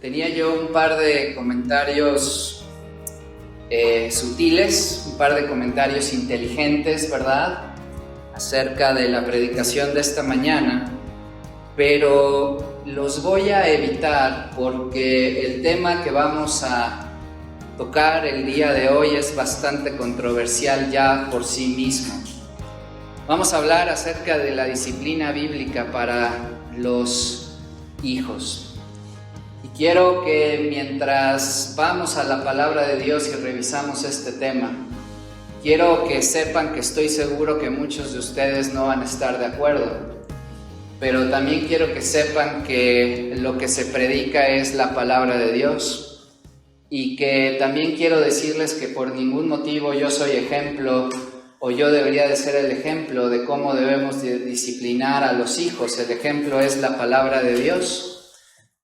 Tenía yo un par de comentarios sutiles, un par de comentarios inteligentes, ¿verdad?, acerca de la predicación de esta mañana, pero los voy a evitar porque el tema que vamos a tocar el día de hoy es bastante controversial ya por sí mismo. Vamos a hablar acerca de la disciplina bíblica para los hijos. Y quiero que mientras vamos a la palabra de Dios y revisamos este tema, quiero que sepan que estoy seguro que muchos de ustedes no van a estar de acuerdo, pero también quiero que sepan que lo que se predica es la palabra de Dios, y que también quiero decirles que por ningún motivo yo soy ejemplo o yo debería de ser el ejemplo de cómo debemos de disciplinar a los hijos. El ejemplo es la palabra de Dios.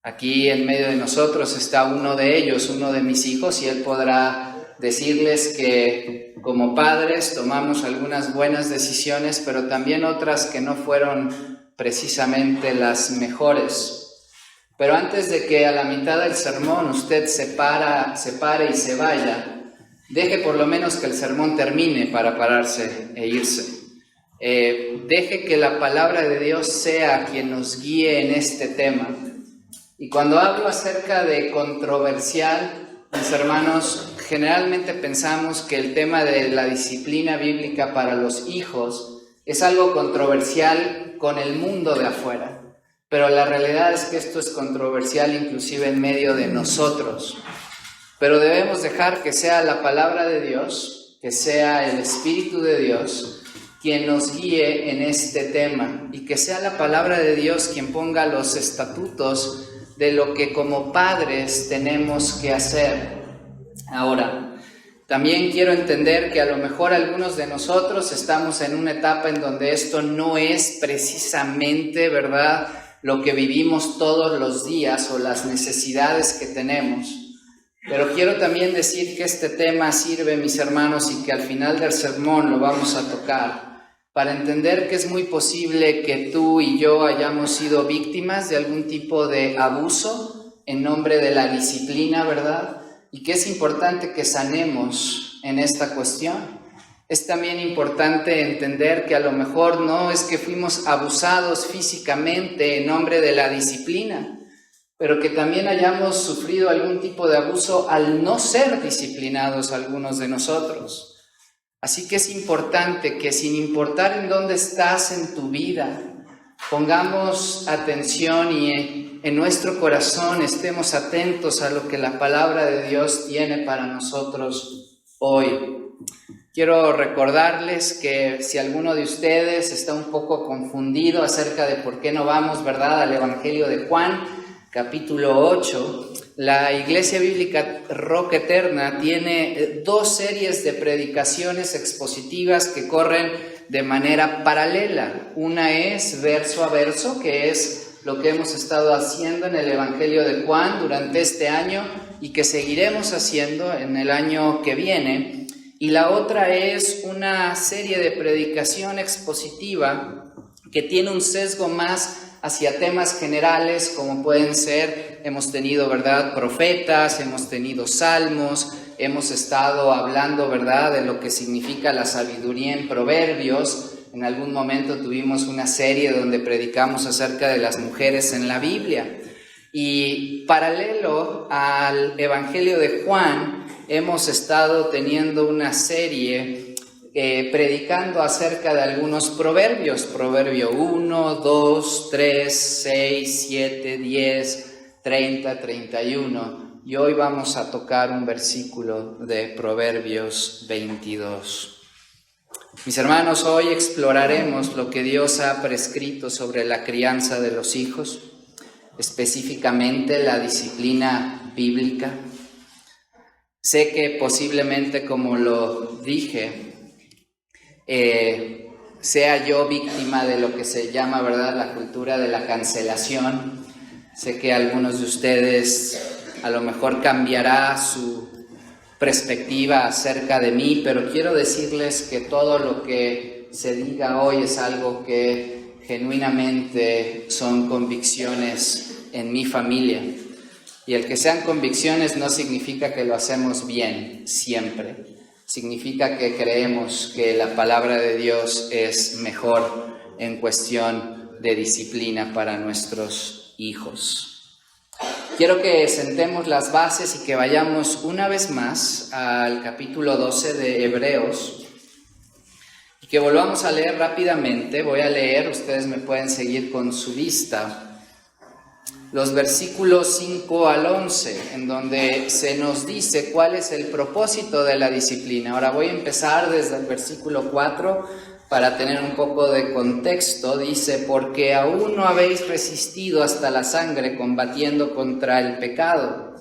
Aquí en medio de nosotros está uno de ellos, uno de mis hijos, y él podrá decirles que como padres tomamos algunas buenas decisiones, pero también otras que no fueron precisamente las mejores. Pero antes de que a la mitad del sermón usted se pare y se vaya, deje por lo menos que el sermón termine para pararse e irse. Deje que la palabra de Dios sea quien nos guíe en este tema. Y cuando hablo acerca de controversial, mis hermanos, generalmente pensamos que el tema de la disciplina bíblica para los hijos es algo controversial con el mundo de afuera. Pero la realidad es que esto es controversial inclusive en medio de nosotros. Pero debemos dejar que sea la palabra de Dios, que sea el Espíritu de Dios quien nos guíe en este tema, y que sea la palabra de Dios quien ponga los estatutos de lo que como padres tenemos que hacer. Ahora, también quiero entender que a lo mejor algunos de nosotros estamos en una etapa en donde esto no es precisamente, ¿verdad?, lo que vivimos todos los días o las necesidades que tenemos. Pero quiero también decir que este tema sirve, mis hermanos, y que al final del sermón lo vamos a tocar, para entender que es muy posible que tú y yo hayamos sido víctimas de algún tipo de abuso en nombre de la disciplina, ¿verdad? Y que es importante que sanemos en esta cuestión. Es también importante entender que a lo mejor no es que fuimos abusados físicamente en nombre de la disciplina, pero que también hayamos sufrido algún tipo de abuso al no ser disciplinados algunos de nosotros. Así que es importante que, sin importar en dónde estás en tu vida, pongamos atención y en nuestro corazón estemos atentos a lo que la palabra de Dios tiene para nosotros hoy. Quiero recordarles que si alguno de ustedes está un poco confundido acerca de por qué no vamos, ¿verdad?, al Evangelio de Juan, capítulo 8, la Iglesia Bíblica Roca Eterna tiene 2 series de predicaciones expositivas que corren de manera paralela. Una es verso a verso, que es lo que hemos estado haciendo en el Evangelio de Juan durante este año y que seguiremos haciendo en el año que viene. Y la otra es una serie de predicación expositiva que tiene un sesgo más hacia temas generales, como pueden ser, hemos tenido, ¿verdad?, profetas, hemos tenido salmos, hemos estado hablando, ¿verdad?, de lo que significa la sabiduría en Proverbios. En algún momento tuvimos una serie donde predicamos acerca de las mujeres en la Biblia. Y paralelo al Evangelio de Juan, hemos estado teniendo una serie predicando acerca de algunos proverbios, Proverbio 1, 2, 3, 6, 7, 10, 30, 31. Y hoy vamos a tocar un versículo de Proverbios 22. Mis hermanos, hoy exploraremos lo que Dios ha prescrito sobre la crianza de los hijos, específicamente la disciplina bíblica. Sé que posiblemente, como lo dije, sea yo víctima de lo que se llama, ¿verdad?, la cultura de la cancelación. Sé que algunos de ustedes a lo mejor cambiará su perspectiva acerca de mí, pero quiero decirles que todo lo que se diga hoy es algo que genuinamente son convicciones en mi familia. Y el que sean convicciones no significa que lo hacemos bien siempre. Significa que creemos que la palabra de Dios es mejor en cuestión de disciplina para nuestros hijos. Quiero que sentemos las bases y que vayamos una vez más al capítulo 12 de Hebreos y que volvamos a leer rápidamente. Voy a leer, ustedes me pueden seguir con su vista, los versículos 5 al 11, en donde se nos dice cuál es el propósito de la disciplina. Ahora voy a empezar desde el versículo 4 para tener un poco de contexto. Dice: porque aún no habéis resistido hasta la sangre combatiendo contra el pecado,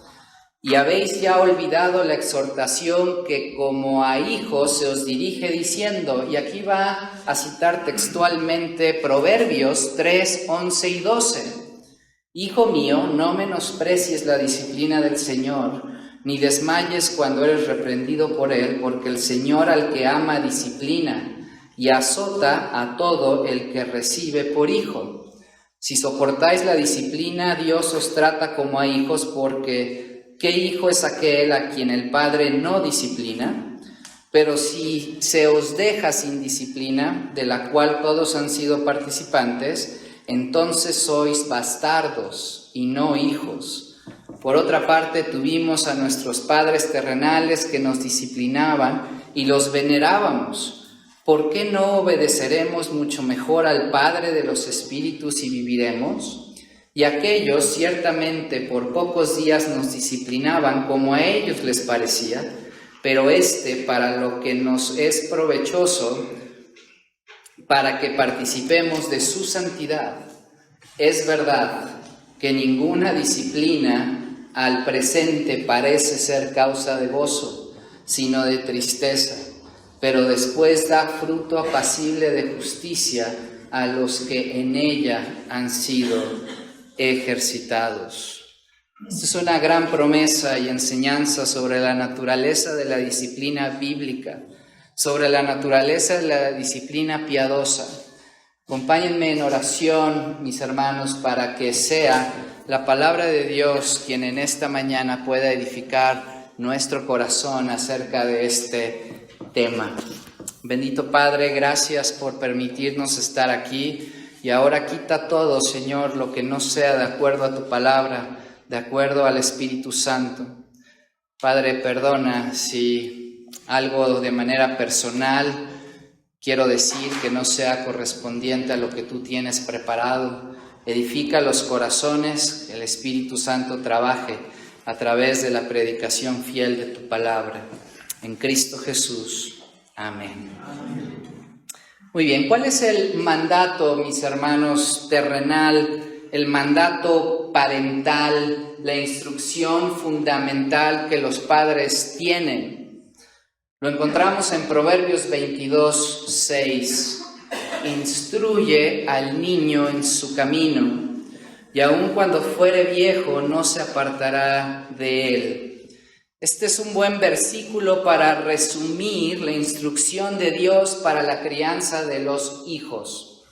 y habéis ya olvidado la exhortación que como a hijos se os dirige diciendo, y aquí va a citar textualmente Proverbios 3, 11 y 12. Hijo mío, no menosprecies la disciplina del Señor, ni desmayes cuando eres reprendido por Él, porque el Señor al que ama disciplina y azota a todo el que recibe por hijo. Si soportáis la disciplina, Dios os trata como a hijos, porque ¿qué hijo es aquel a quien el Padre no disciplina? Pero si se os deja sin disciplina, de la cual todos han sido participantes, entonces sois bastardos y no hijos. Por otra parte, tuvimos a nuestros padres terrenales que nos disciplinaban y los venerábamos. ¿Por qué no obedeceremos mucho mejor al Padre de los espíritus y viviremos? Y aquellos ciertamente por pocos días nos disciplinaban como a ellos les parecía, pero para lo que nos es provechoso, para que participemos de su santidad. Es verdad que ninguna disciplina al presente parece ser causa de gozo, sino de tristeza, pero después da fruto apacible de justicia a los que en ella han sido ejercitados. Esta es una gran promesa y enseñanza sobre la naturaleza de la disciplina bíblica, sobre la naturaleza de la disciplina piadosa. Acompáñenme en oración, mis hermanos, para que sea la palabra de Dios quien en esta mañana pueda edificar nuestro corazón acerca de este tema. Bendito Padre, gracias por permitirnos estar aquí, y ahora quita todo, Señor, lo que no sea de acuerdo a tu palabra, de acuerdo al Espíritu Santo. Padre, perdona si algo de manera personal quiero decir que no sea correspondiente a lo que tú tienes preparado. Edifica los corazones, que el Espíritu Santo trabaje a través de la predicación fiel de tu palabra. En Cristo Jesús. Amén. Muy bien, ¿cuál es el mandato, mis hermanos, terrenal? El mandato parental, la instrucción fundamental que los padres tienen. Lo encontramos en Proverbios 22, 6. Instruye al niño en su camino, y aun cuando fuere viejo no se apartará de él. Este es un buen versículo para resumir la instrucción de Dios para la crianza de los hijos.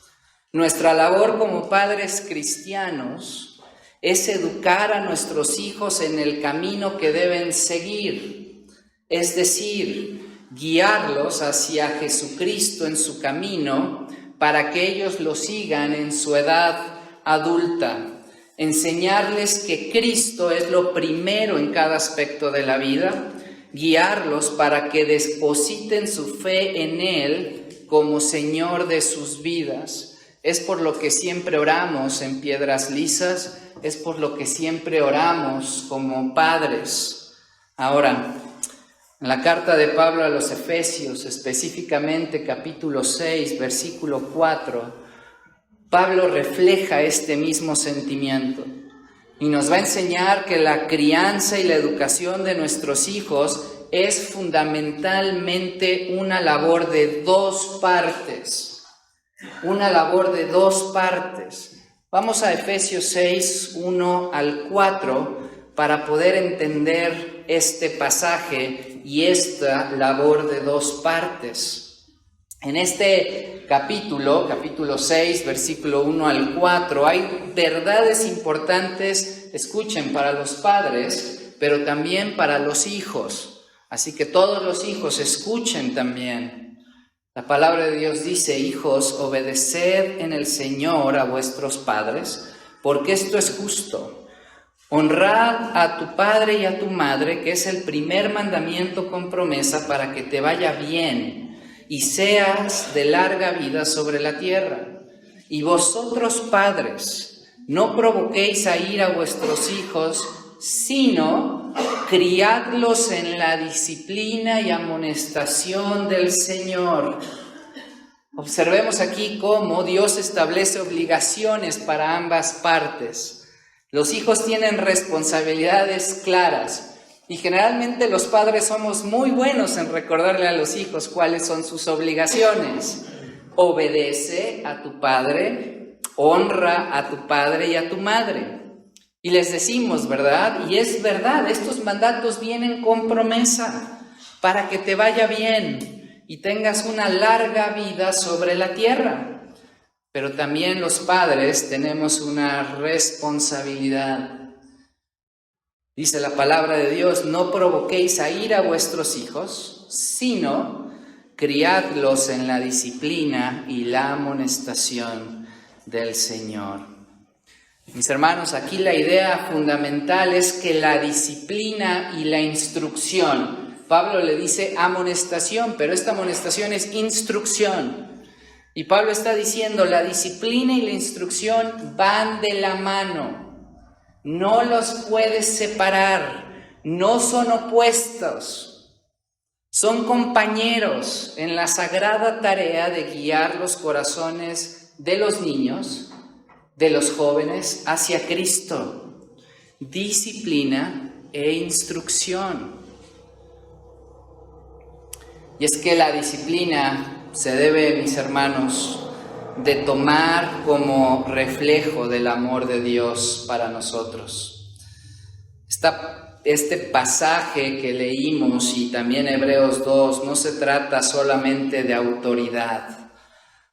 Nuestra labor como padres cristianos es educar a nuestros hijos en el camino que deben seguir, es decir, guiarlos hacia Jesucristo en su camino para que ellos lo sigan en su edad adulta. Enseñarles que Cristo es lo primero en cada aspecto de la vida, guiarlos para que depositen su fe en Él como Señor de sus vidas. Es por lo que siempre oramos en Piedras Lisas, es por lo que siempre oramos como padres. Ahora, en la carta de Pablo a los Efesios, específicamente capítulo 6, versículo 4, Pablo refleja este mismo sentimiento y nos va a enseñar que la crianza y la educación de nuestros hijos es fundamentalmente una labor de dos partes. Una labor de dos partes. Vamos a Efesios 6, 1 al 4 para poder entender este pasaje y esta labor de dos partes. En este capítulo 6, versículo 1 al 4, hay verdades importantes, escuchen, para los padres, pero también para los hijos. Así que todos los hijos escuchen también. La palabra de Dios dice: hijos, obedeced en el Señor a vuestros padres, porque esto es justo. Honrad a tu padre y a tu madre, que es el primer mandamiento con promesa para que te vaya bien y seas de larga vida sobre la tierra. Y vosotros, padres, no provoquéis a ira a vuestros hijos, sino criadlos en la disciplina y amonestación del Señor. Observemos aquí cómo Dios establece obligaciones para ambas partes. Los hijos tienen responsabilidades claras y generalmente los padres somos muy buenos en recordarle a los hijos cuáles son sus obligaciones. Obedece a tu padre, honra a tu padre y a tu madre. Y les decimos, ¿verdad? Y es verdad, estos mandatos vienen con promesa para que te vaya bien y tengas una larga vida sobre la tierra. Pero también los padres tenemos una responsabilidad. Dice la palabra de Dios: no provoquéis a ira a vuestros hijos, sino criadlos en la disciplina y la amonestación del Señor. Mis hermanos, aquí la idea fundamental es que la disciplina y la instrucción, Pablo le dice amonestación, pero esta amonestación es instrucción. Y Pablo está diciendo: la disciplina y la instrucción van de la mano, no los puedes separar, no son opuestos, son compañeros en la sagrada tarea de guiar los corazones de los niños, de los jóvenes, hacia Cristo. Disciplina e instrucción. Y es que la disciplina se debe, mis hermanos, de tomar como reflejo del amor de Dios para nosotros. Este pasaje que leímos y también Hebreos 2 no se trata solamente de autoridad,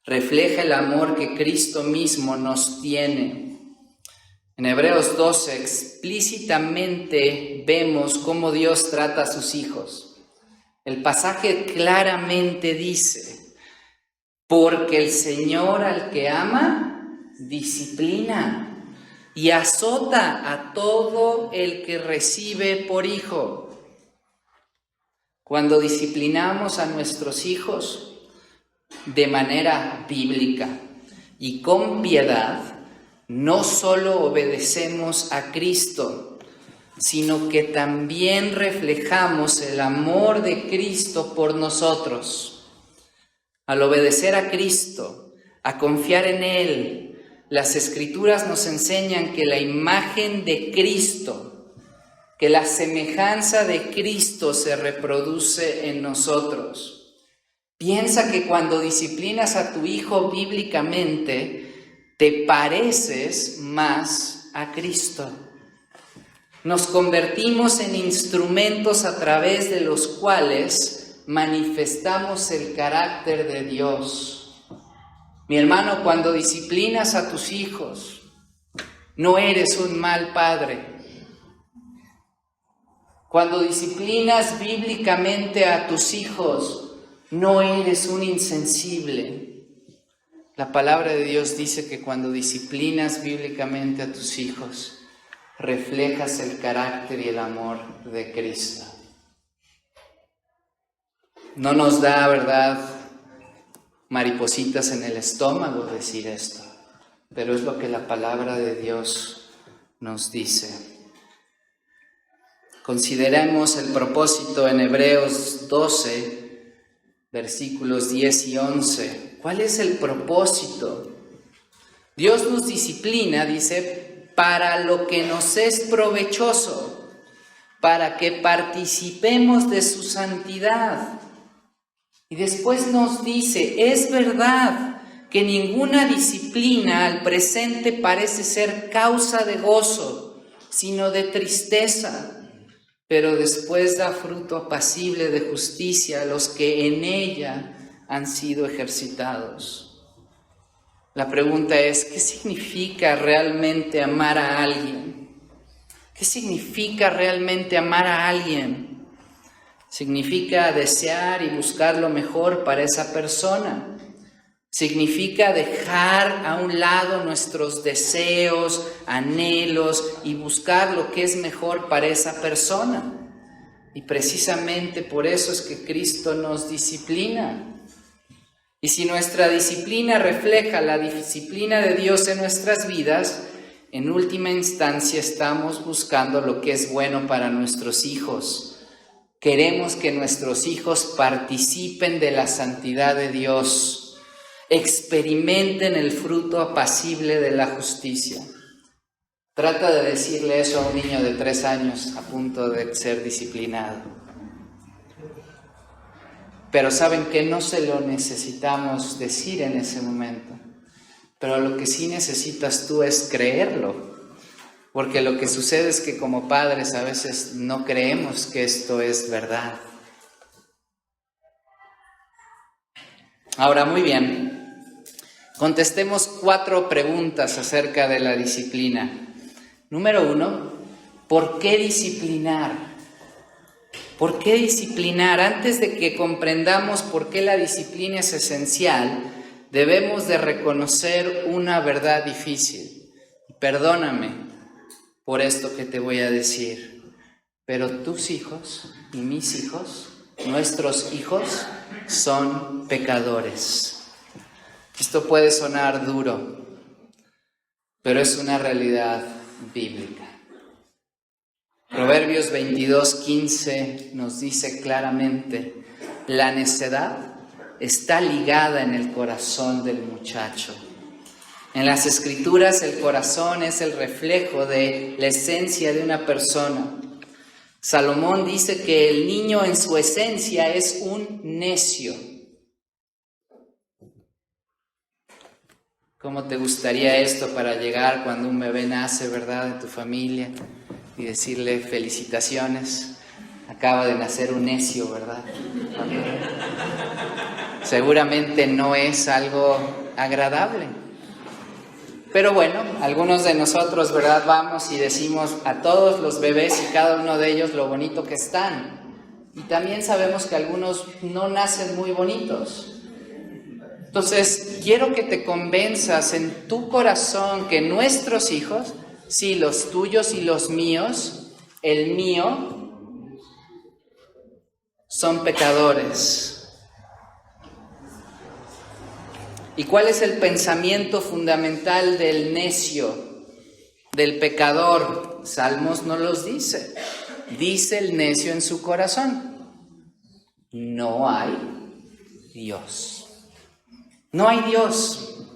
refleja el amor que Cristo mismo nos tiene. En Hebreos 12 explícitamente vemos cómo Dios trata a sus hijos. El pasaje claramente dice: porque el Señor al que ama, disciplina y azota a todo el que recibe por hijo. Cuando disciplinamos a nuestros hijos de manera bíblica y con piedad, no solo obedecemos a Cristo, sino que también reflejamos el amor de Cristo por nosotros. Al obedecer a Cristo, a confiar en Él, las Escrituras nos enseñan que la imagen de Cristo, que la semejanza de Cristo se reproduce en nosotros. Piensa que cuando disciplinas a tu hijo bíblicamente, te pareces más a Cristo. Nos convertimos en instrumentos a través de los cuales manifestamos el carácter de Dios. Mi hermano, cuando disciplinas a tus hijos, no eres un mal padre. Cuando disciplinas bíblicamente a tus hijos, no eres un insensible. La palabra de Dios dice que cuando disciplinas bíblicamente a tus hijos, reflejas el carácter y el amor de Cristo. No nos da, ¿verdad?, maripositas en el estómago decir esto, pero es lo que la palabra de Dios nos dice. Consideremos el propósito en Hebreos 12, versículos 10 y 11. ¿Cuál es el propósito? Dios nos disciplina, dice, para lo que nos es provechoso, para que participemos de su santidad. Y después nos dice: es verdad que ninguna disciplina al presente parece ser causa de gozo, sino de tristeza, pero después da fruto apacible de justicia a los que en ella han sido ejercitados. La pregunta es, ¿qué significa realmente amar a alguien? ¿Qué significa realmente amar a alguien? Significa desear y buscar lo mejor para esa persona. Significa dejar a un lado nuestros deseos, anhelos y buscar lo que es mejor para esa persona. Y precisamente por eso es que Cristo nos disciplina. Y si nuestra disciplina refleja la disciplina de Dios en nuestras vidas, en última instancia estamos buscando lo que es bueno para nuestros hijos. Queremos que nuestros hijos participen de la santidad de Dios, experimenten el fruto apacible de la justicia. Trata de decirle eso a un niño de 3 años a punto de ser disciplinado. Pero saben que no se lo necesitamos decir en ese momento. Pero lo que sí necesitas tú es creerlo. Porque lo que sucede es que como padres a veces no creemos que esto es verdad. Ahora, muy bien. Contestemos 4 preguntas acerca de la disciplina. Número 1, ¿por qué disciplinar? ¿Por qué disciplinar? Antes de que comprendamos por qué la disciplina es esencial, debemos de reconocer una verdad difícil. Perdóname por esto que te voy a decir, pero tus hijos y mis hijos, nuestros hijos, son pecadores. Esto puede sonar duro, pero es una realidad bíblica. Proverbios 22:15 nos dice claramente: la necedad está ligada en el corazón del muchacho. En las Escrituras el corazón es el reflejo de la esencia de una persona. Salomón dice que el niño en su esencia es un necio. ¿Cómo te gustaría esto para llegar cuando un bebé nace, verdad, en tu familia y decirle felicitaciones? Acaba de nacer un necio, ¿verdad? Seguramente no es algo agradable. Pero bueno, algunos de nosotros, ¿verdad? Vamos y decimos a todos los bebés y cada uno de ellos lo bonito que están. Y también sabemos que algunos no nacen muy bonitos. Entonces, quiero que te convenzas en tu corazón que nuestros hijos, sí, los tuyos y los míos, el mío, son pecadores. ¿Y cuál es el pensamiento fundamental del necio, del pecador? Salmos no los dice. Dice el necio en su corazón: no hay Dios. No hay Dios.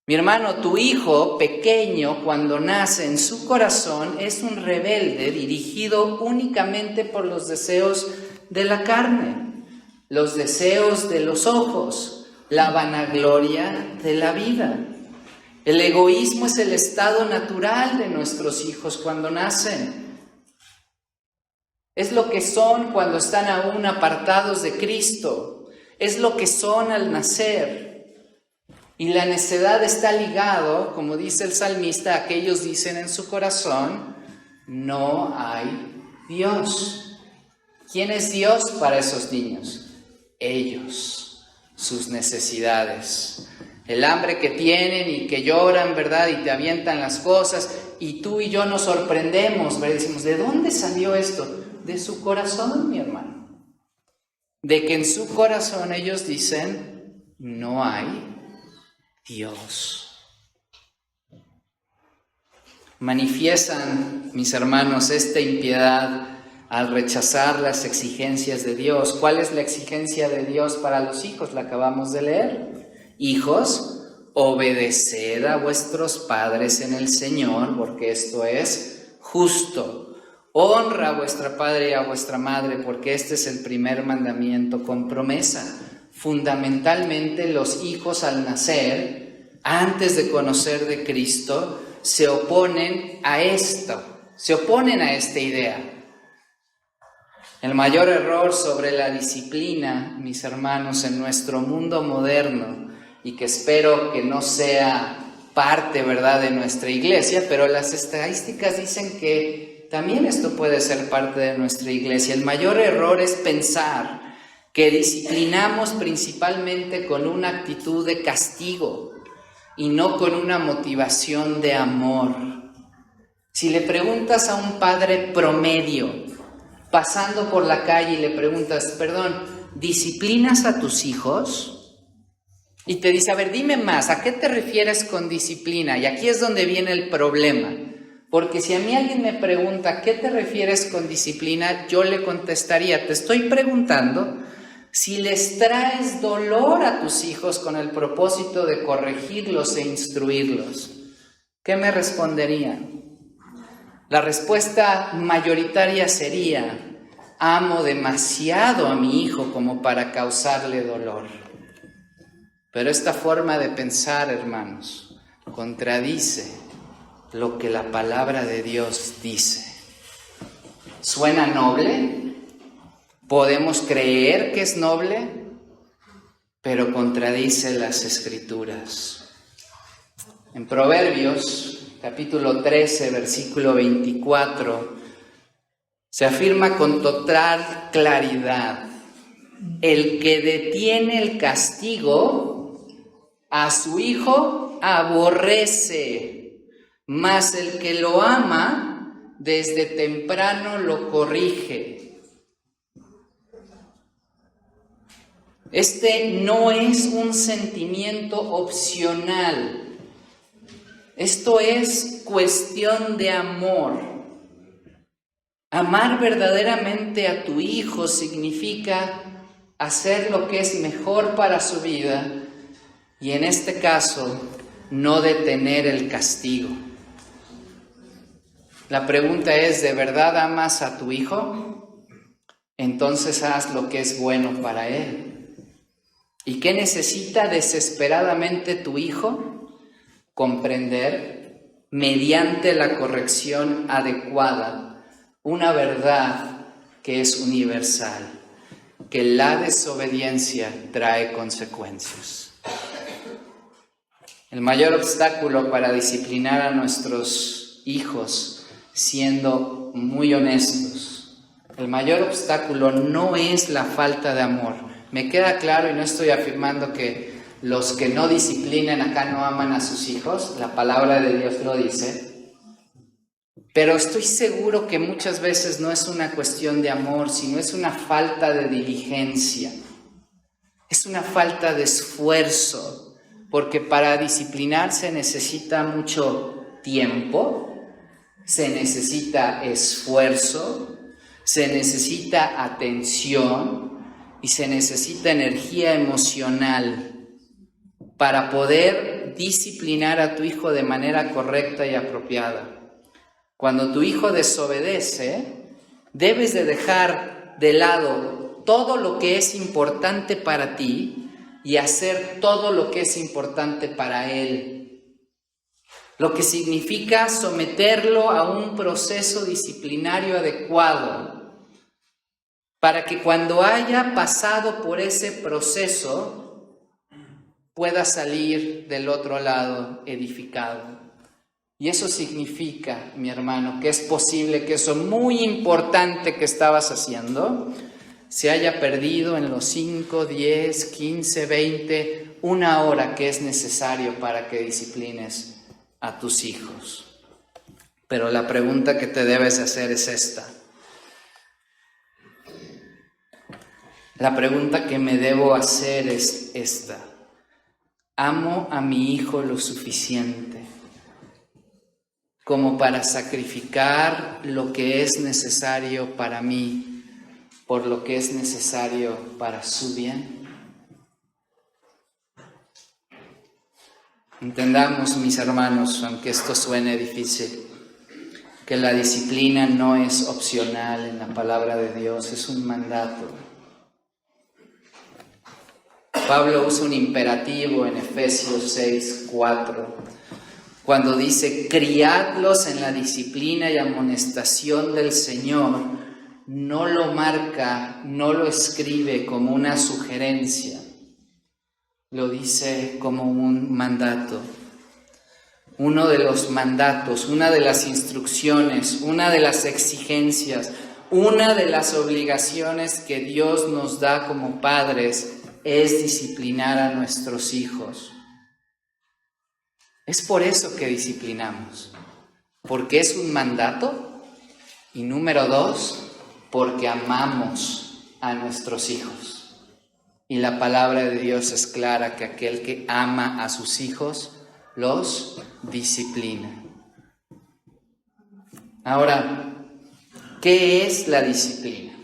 Mi hermano, tu hijo pequeño, cuando nace en su corazón, es un rebelde dirigido únicamente por los deseos de la carne, los deseos de los ojos, la vanagloria de la vida. El egoísmo es el estado natural de nuestros hijos cuando nacen. Es lo que son cuando están aún apartados de Cristo. Es lo que son al nacer. Y la necedad está ligado, como dice el salmista, aquellos dicen en su corazón: no hay Dios. ¿Quién es Dios para esos niños? Ellos, sus necesidades. El hambre que tienen y que lloran, ¿verdad? Y te avientan las cosas. Y tú y yo nos sorprendemos, ¿verdad? Decimos: ¿de dónde salió esto? De su corazón, mi hermano. De que en su corazón ellos dicen: no hay Dios. Manifiestan, mis hermanos, esta impiedad al rechazar las exigencias de Dios. ¿Cuál es la exigencia de Dios para los hijos? La acabamos de leer. Hijos, obedeced a vuestros padres en el Señor, porque esto es justo. Honra a vuestro padre y a vuestra madre, porque este es el primer mandamiento con promesa. Fundamentalmente, los hijos al nacer, antes de conocer de Cristo, se oponen a esto, se oponen a esta idea. El mayor error sobre la disciplina, mis hermanos, en nuestro mundo moderno, y que espero que no sea parte, ¿verdad?, de nuestra iglesia, pero las estadísticas dicen que también esto puede ser parte de nuestra iglesia. El mayor error es pensar que disciplinamos principalmente con una actitud de castigo y no con una motivación de amor. Si le preguntas a un padre promedio, pasando por la calle, y le preguntas, perdón, ¿disciplinas a tus hijos? Y te dice, a ver, dime más, ¿a qué te refieres con disciplina? Y aquí es donde viene el problema, porque si a mí alguien me pregunta, ¿a qué te refieres con disciplina? Yo le contestaría, te estoy preguntando si les traes dolor a tus hijos con el propósito de corregirlos e instruirlos. ¿Qué me responderían? La respuesta mayoritaria sería, amo demasiado a mi hijo como para causarle dolor. Pero esta forma de pensar, hermanos, contradice lo que la palabra de Dios dice. ¿Suena noble? ¿Podemos creer que es noble? Pero contradice las Escrituras. En Proverbios capítulo 13, versículo 24, se afirma con total claridad: el que detiene el castigo a su hijo aborrece, mas el que lo ama desde temprano lo corrige. Este no es un sentimiento opcional. Esto es cuestión de amor. Amar verdaderamente a tu hijo significa hacer lo que es mejor para su vida y, en este caso, no detener el castigo. La pregunta es, ¿de verdad amas a tu hijo? Entonces haz lo que es bueno para él. ¿Y qué necesita desesperadamente tu hijo? Comprender, mediante la corrección adecuada, una verdad que es universal, que la desobediencia trae consecuencias. El mayor obstáculo para disciplinar a nuestros hijos, siendo muy honestos, el mayor obstáculo no es la falta de amor. Me queda claro, y no estoy afirmando que los que no disciplinan acá no aman a sus hijos, la palabra de Dios lo dice, pero estoy seguro que muchas veces no es una cuestión de amor, sino es una falta de diligencia, es una falta de esfuerzo, porque para disciplinar se necesita mucho tiempo, se necesita esfuerzo, se necesita atención y se necesita energía emocional para poder disciplinar a tu hijo de manera correcta y apropiada. Cuando tu hijo desobedece, debes de dejar de lado todo lo que es importante para ti y hacer todo lo que es importante para él. Lo que significa someterlo a un proceso disciplinario adecuado, para que cuando haya pasado por ese proceso, pueda salir del otro lado edificado. Y eso significa, mi hermano, que es posible que eso muy importante que estabas haciendo se haya perdido en los 5, 10, 15, 20, una hora que es necesario para que disciplines a tus hijos. Pero la pregunta que te debes hacer es esta. La pregunta que me debo hacer es esta. ¿Amo a mi hijo lo suficiente como para sacrificar lo que es necesario para mí por lo que es necesario para su bien? Entendamos, mis hermanos, aunque esto suene difícil, que la disciplina no es opcional en la palabra de Dios, es un mandato. Pablo usa un imperativo en Efesios 6:4, cuando dice: criadlos en la disciplina y amonestación del Señor, no lo marca, no lo escribe como una sugerencia, lo dice como un mandato. Uno de los mandatos, una de las instrucciones, una de las exigencias, una de las obligaciones que Dios nos da como padres es disciplinar a nuestros hijos. Es por eso que disciplinamos, porque es un mandato y número 2, porque amamos a nuestros hijos. Y la palabra de Dios es clara que aquel que ama a sus hijos los disciplina. Ahora, ¿qué es la disciplina?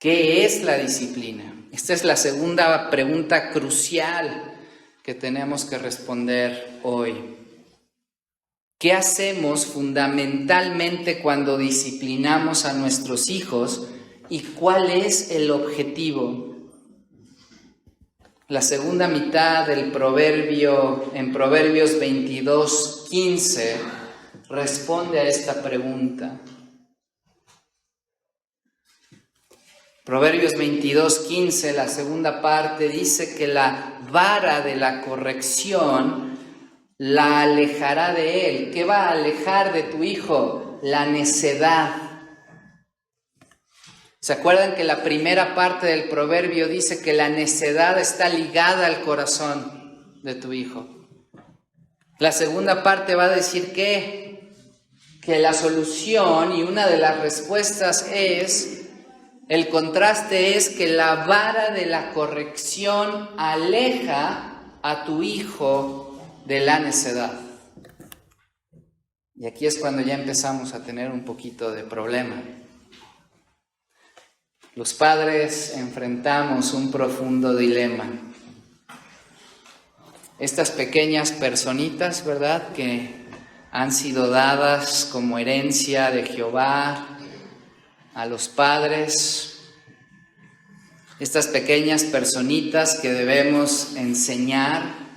¿Qué es la disciplina? Esta es la segunda pregunta crucial que tenemos que responder hoy. ¿Qué hacemos fundamentalmente cuando disciplinamos a nuestros hijos y cuál es el objetivo? La segunda mitad del proverbio, en Proverbios 22:15, responde a esta pregunta. Proverbios 22:15, la segunda parte, dice que la vara de la corrección la alejará de él. ¿Qué va a alejar de tu hijo? La necedad. ¿Se acuerdan que la primera parte del proverbio dice que la necedad está ligada al corazón de tu hijo? La segunda parte va a decir que la solución y una de las respuestas es, el contraste es que la vara de la corrección aleja a tu hijo de la necedad. Y aquí es cuando ya empezamos a tener un poquito de problema. Los padres enfrentamos un profundo dilema. Estas pequeñas personitas, ¿verdad?, que han sido dadas como herencia de Jehová a los padres. Estas pequeñas personitas que debemos enseñar,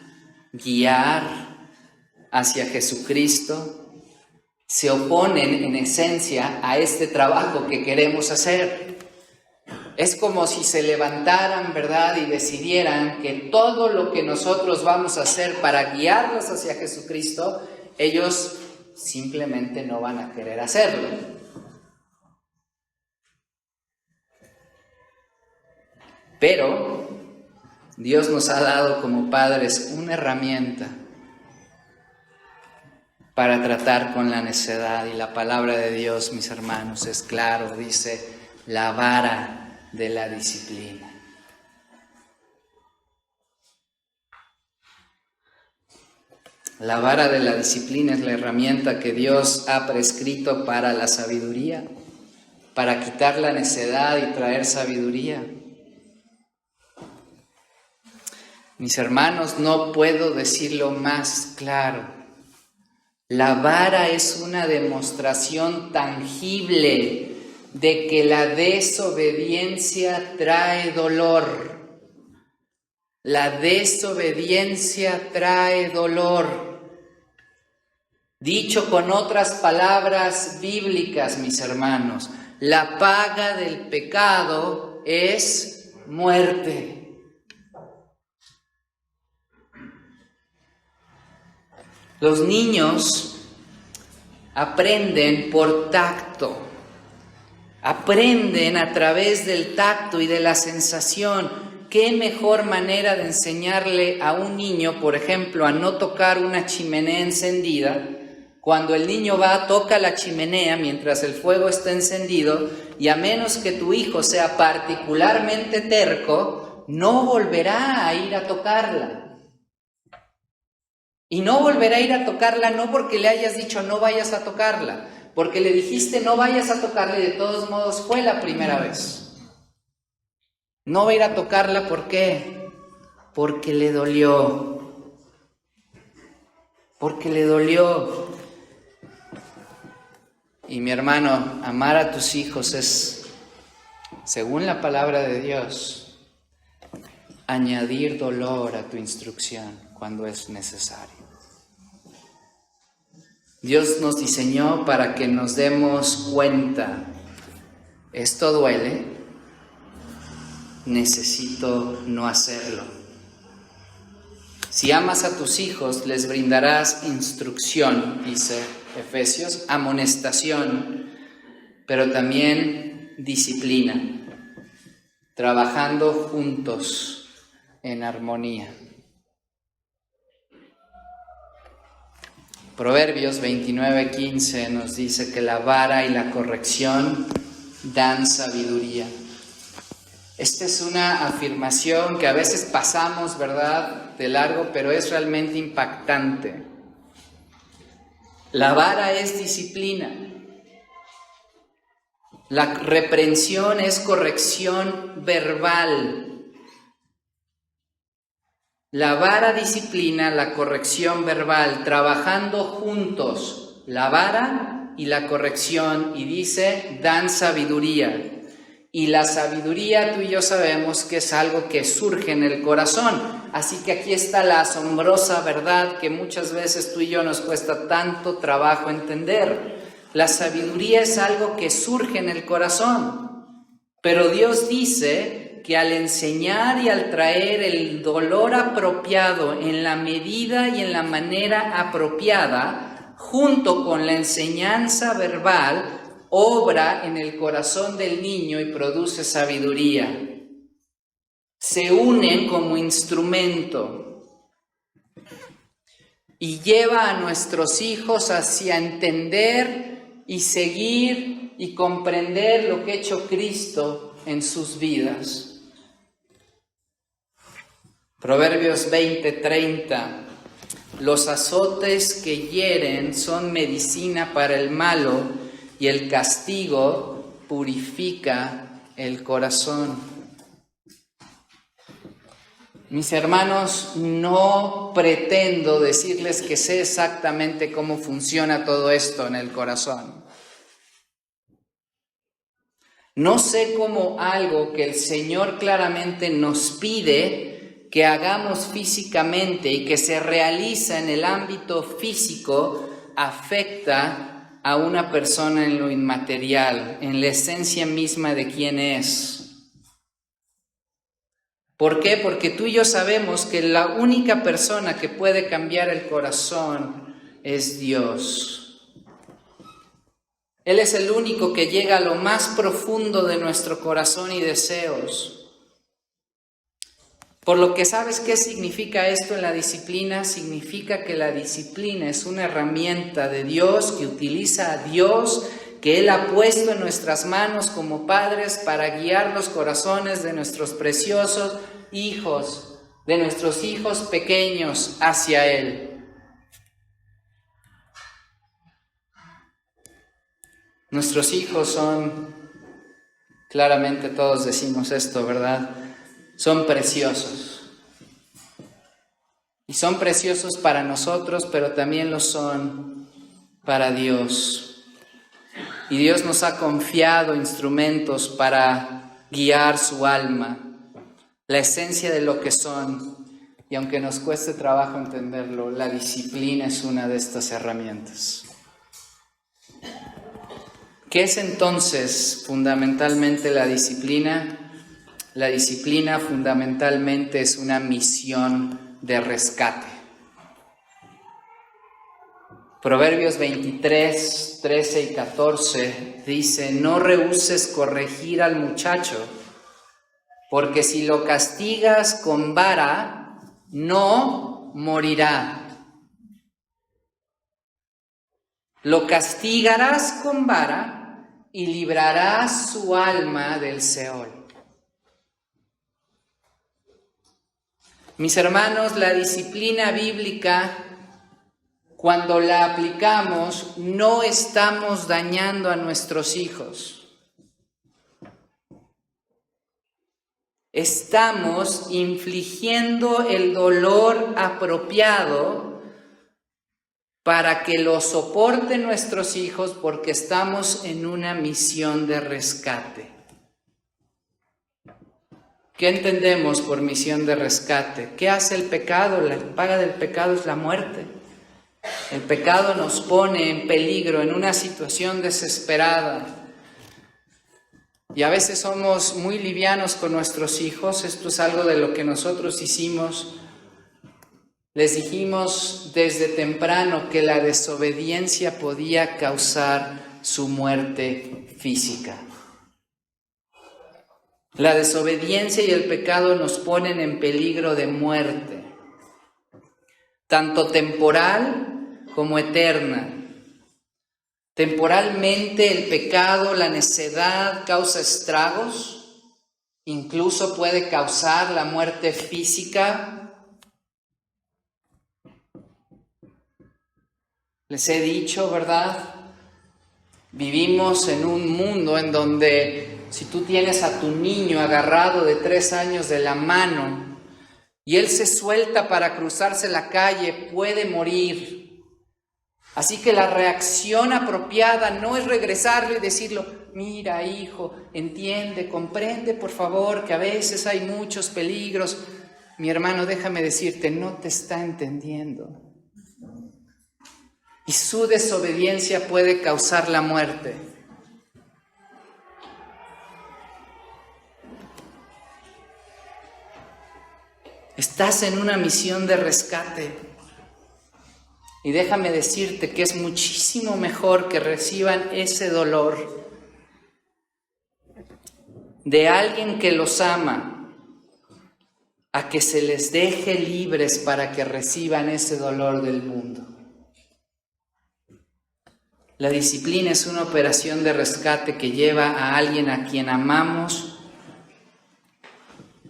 guiar hacia Jesucristo, se oponen en esencia a este trabajo que queremos hacer. Es como si se levantaran, ¿verdad?, y decidieran que todo lo que nosotros vamos a hacer para guiarlos hacia Jesucristo, ellos simplemente no van a querer hacerlo. Pero Dios nos ha dado como padres una herramienta para tratar con la necedad, y la palabra de Dios, mis hermanos, es claro, dice, la vara de la disciplina. La vara de la disciplina es la herramienta que Dios ha prescrito para la sabiduría, para quitar la necedad y traer sabiduría. Mis hermanos, no puedo decirlo más claro. La vara es una demostración tangible de que la desobediencia trae dolor. La desobediencia trae dolor. Dicho con otras palabras bíblicas, mis hermanos, la paga del pecado es muerte. Los niños aprenden por tacto, aprenden a través del tacto y de la sensación. ¿Qué mejor manera de enseñarle a un niño, por ejemplo, a no tocar una chimenea encendida? Cuando el niño va, toca la chimenea mientras el fuego está encendido, y a menos que tu hijo sea particularmente terco, no volverá a ir a tocarla. Y no volverá a ir a tocarla no porque le hayas dicho no vayas a tocarla, porque le dijiste no vayas a tocarla y de todos modos fue la primera vez. No va a ir a tocarla, ¿por qué? Porque le dolió. Porque le dolió. Y mi hermano, amar a tus hijos es, según la palabra de Dios, añadir dolor a tu instrucción cuando es necesario. Dios nos diseñó para que nos demos cuenta esto duele, necesito no hacerlo. Si amas a tus hijos, les brindarás instrucción, dice Efesios, amonestación, pero también disciplina, trabajando juntos en armonía. Proverbios 29:15 nos dice que la vara y la corrección dan sabiduría. Esta es una afirmación que a veces pasamos, ¿verdad?, de largo, pero es realmente impactante. La vara es disciplina. La reprensión es corrección verbal. La vara disciplina, la corrección verbal, trabajando juntos, la vara y la corrección, y dice, dan sabiduría. Y la sabiduría, tú y yo sabemos que es algo que surge en el corazón. Así que aquí está la asombrosa verdad que muchas veces tú y yo nos cuesta tanto trabajo entender. La sabiduría es algo que surge en el corazón. Pero Dios dice que al enseñar y al traer el dolor apropiado en la medida y en la manera apropiada, junto con la enseñanza verbal, obra en el corazón del niño y produce sabiduría. Se unen como instrumento y lleva a nuestros hijos hacia entender y seguir y comprender lo que ha hecho Cristo en sus vidas. Proverbios 20:30. Los azotes que hieren son medicina para el malo y el castigo purifica el corazón. Mis hermanos, no pretendo decirles que sé exactamente cómo funciona todo esto en el corazón. No sé cómo algo que el Señor claramente nos pide que hagamos físicamente y que se realiza en el ámbito físico afecta a una persona en lo inmaterial, en la esencia misma de quién es. ¿Por qué? Porque tú y yo sabemos que la única persona que puede cambiar el corazón es Dios. Él es el único que llega a lo más profundo de nuestro corazón y deseos. Por lo que ¿sabes qué significa esto en la disciplina? Significa que la disciplina es una herramienta de Dios que utiliza a Dios, que Él ha puesto en nuestras manos como padres para guiar los corazones de nuestros preciosos hijos, de nuestros hijos pequeños hacia Él. Nuestros hijos son, claramente todos decimos esto, ¿verdad? Son preciosos. Y son preciosos para nosotros, pero también lo son para Dios. Y Dios nos ha confiado instrumentos para guiar su alma, la esencia de lo que son. Y aunque nos cueste trabajo entenderlo, la disciplina es una de estas herramientas. ¿Qué es entonces fundamentalmente la disciplina? La disciplina fundamentalmente es una misión de rescate. Proverbios 23, 13 y 14 dice: no rehúses corregir al muchacho, porque si lo castigas con vara, no morirá. Lo castigarás con vara y librarás su alma del Seol. Mis hermanos, la disciplina bíblica, cuando la aplicamos, no estamos dañando a nuestros hijos. Estamos infligiendo el dolor apropiado para que lo soporten nuestros hijos, porque estamos en una misión de rescate. ¿Qué entendemos por misión de rescate? ¿Qué hace el pecado? La paga del pecado es la muerte. El pecado nos pone en peligro, en una situación desesperada. Y a veces somos muy livianos con nuestros hijos. Esto es algo de lo que nosotros hicimos. Les dijimos desde temprano que la desobediencia podía causar su muerte física. La desobediencia y el pecado nos ponen en peligro de muerte, tanto temporal como eterna. Temporalmente el pecado, la necedad causa estragos, incluso puede causar la muerte física. Les he dicho, ¿verdad? Vivimos en un mundo en donde si tú tienes a tu niño agarrado de 3 años de la mano y él se suelta para cruzarse la calle, puede morir. Así que la reacción apropiada no es regresarle y decirlo: mira, hijo, entiende, comprende, por favor, que a veces hay muchos peligros. Mi hermano, déjame decirte, no te está entendiendo. Y su desobediencia puede causar la muerte. Estás en una misión de rescate. Y déjame decirte que es muchísimo mejor que reciban ese dolor de alguien que los ama, a que se les deje libres para que reciban ese dolor del mundo. La disciplina es una operación de rescate que lleva a alguien a quien amamos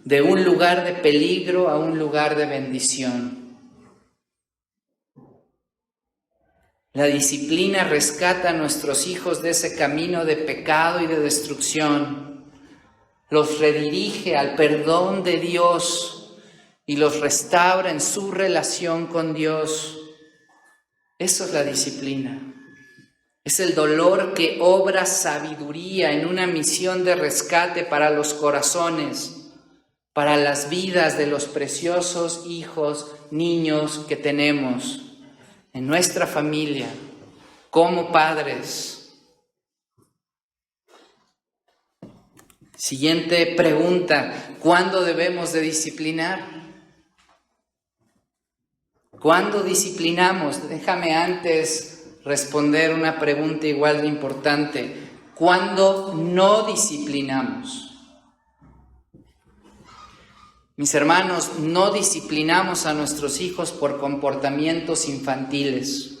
de un lugar de peligro a un lugar de bendición. La disciplina rescata a nuestros hijos de ese camino de pecado y de destrucción, los redirige al perdón de Dios y los restaura en su relación con Dios. Eso es la disciplina. Es el dolor que obra sabiduría en una misión de rescate para los corazones, para las vidas de los preciosos hijos, niños que tenemos en nuestra familia, como padres. Siguiente pregunta: ¿cuándo debemos de disciplinar? ¿Cuándo disciplinamos? Déjame antes responder una pregunta igual de importante. ¿Cuándo no disciplinamos? Mis hermanos, no disciplinamos a nuestros hijos por comportamientos infantiles.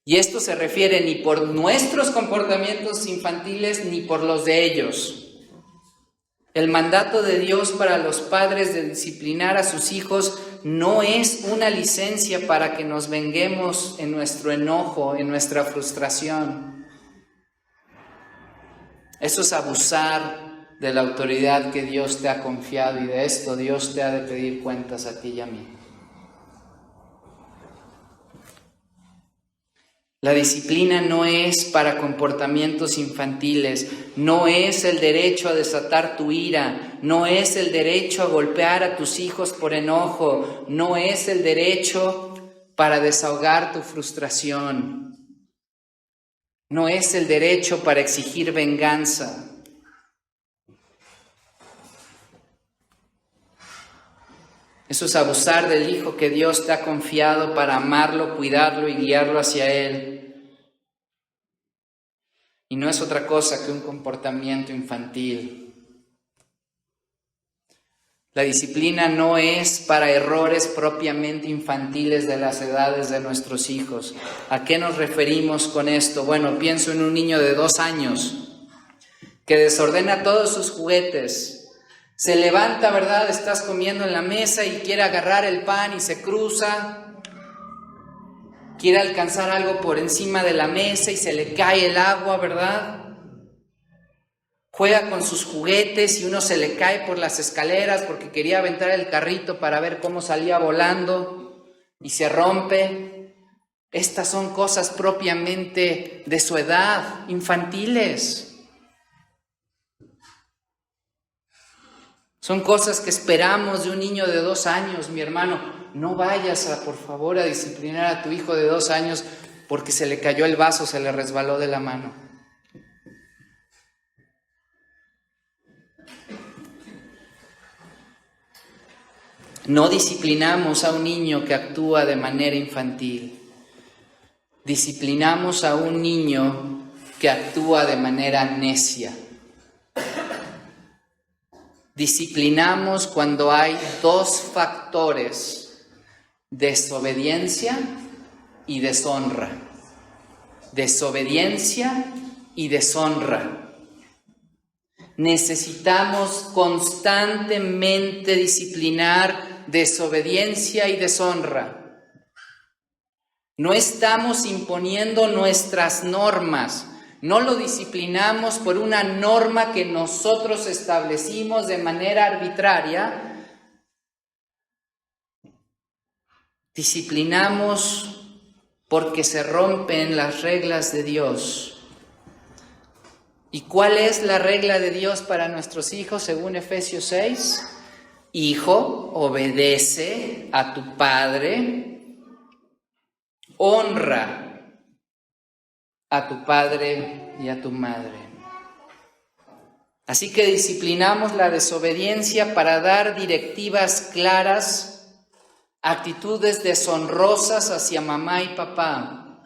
Y esto se refiere ni por nuestros comportamientos infantiles ni por los de ellos. El mandato de Dios para los padres de disciplinar a sus hijos no es una licencia para que nos venguemos en nuestro enojo, en nuestra frustración. Eso es abusar de la autoridad que Dios te ha confiado, y de esto Dios te ha de pedir cuentas a ti y a mí. La disciplina no es para comportamientos infantiles, no es el derecho a desatar tu ira, no es el derecho a golpear a tus hijos por enojo, no es el derecho para desahogar tu frustración, no es el derecho para exigir venganza. Eso es abusar del hijo que Dios te ha confiado para amarlo, cuidarlo y guiarlo hacia Él. Y no es otra cosa que un comportamiento infantil. La disciplina no es para errores propiamente infantiles de las edades de nuestros hijos. ¿A qué nos referimos con esto? Bueno, pienso en un niño de 2 años que desordena todos sus juguetes. Se levanta, ¿verdad? Estás comiendo en la mesa y quiere agarrar el pan y se cruza. Quiere alcanzar algo por encima de la mesa y se le cae el agua, ¿verdad? Juega con sus juguetes y uno se le cae por las escaleras porque quería aventar el carrito para ver cómo salía volando y se rompe. Estas son cosas propiamente de su edad, infantiles. Son cosas que esperamos de un niño de 2 años, mi hermano. No vayas, por favor, a disciplinar a tu hijo de 2 años porque se le cayó el vaso, se le resbaló de la mano. No disciplinamos a un niño que actúa de manera infantil. Disciplinamos a un niño que actúa de manera necia. Disciplinamos cuando hay dos factores: desobediencia y deshonra. Desobediencia y deshonra. Necesitamos constantemente disciplinar desobediencia y deshonra. No estamos imponiendo nuestras normas. No lo disciplinamos por una norma que nosotros establecimos de manera arbitraria. Disciplinamos porque se rompen las reglas de Dios. ¿Y cuál es la regla de Dios para nuestros hijos según Efesios 6? Hijo, obedece a tu padre, honra a tu padre y a tu madre. Así que disciplinamos la desobediencia para dar directivas claras, actitudes deshonrosas hacia mamá y papá.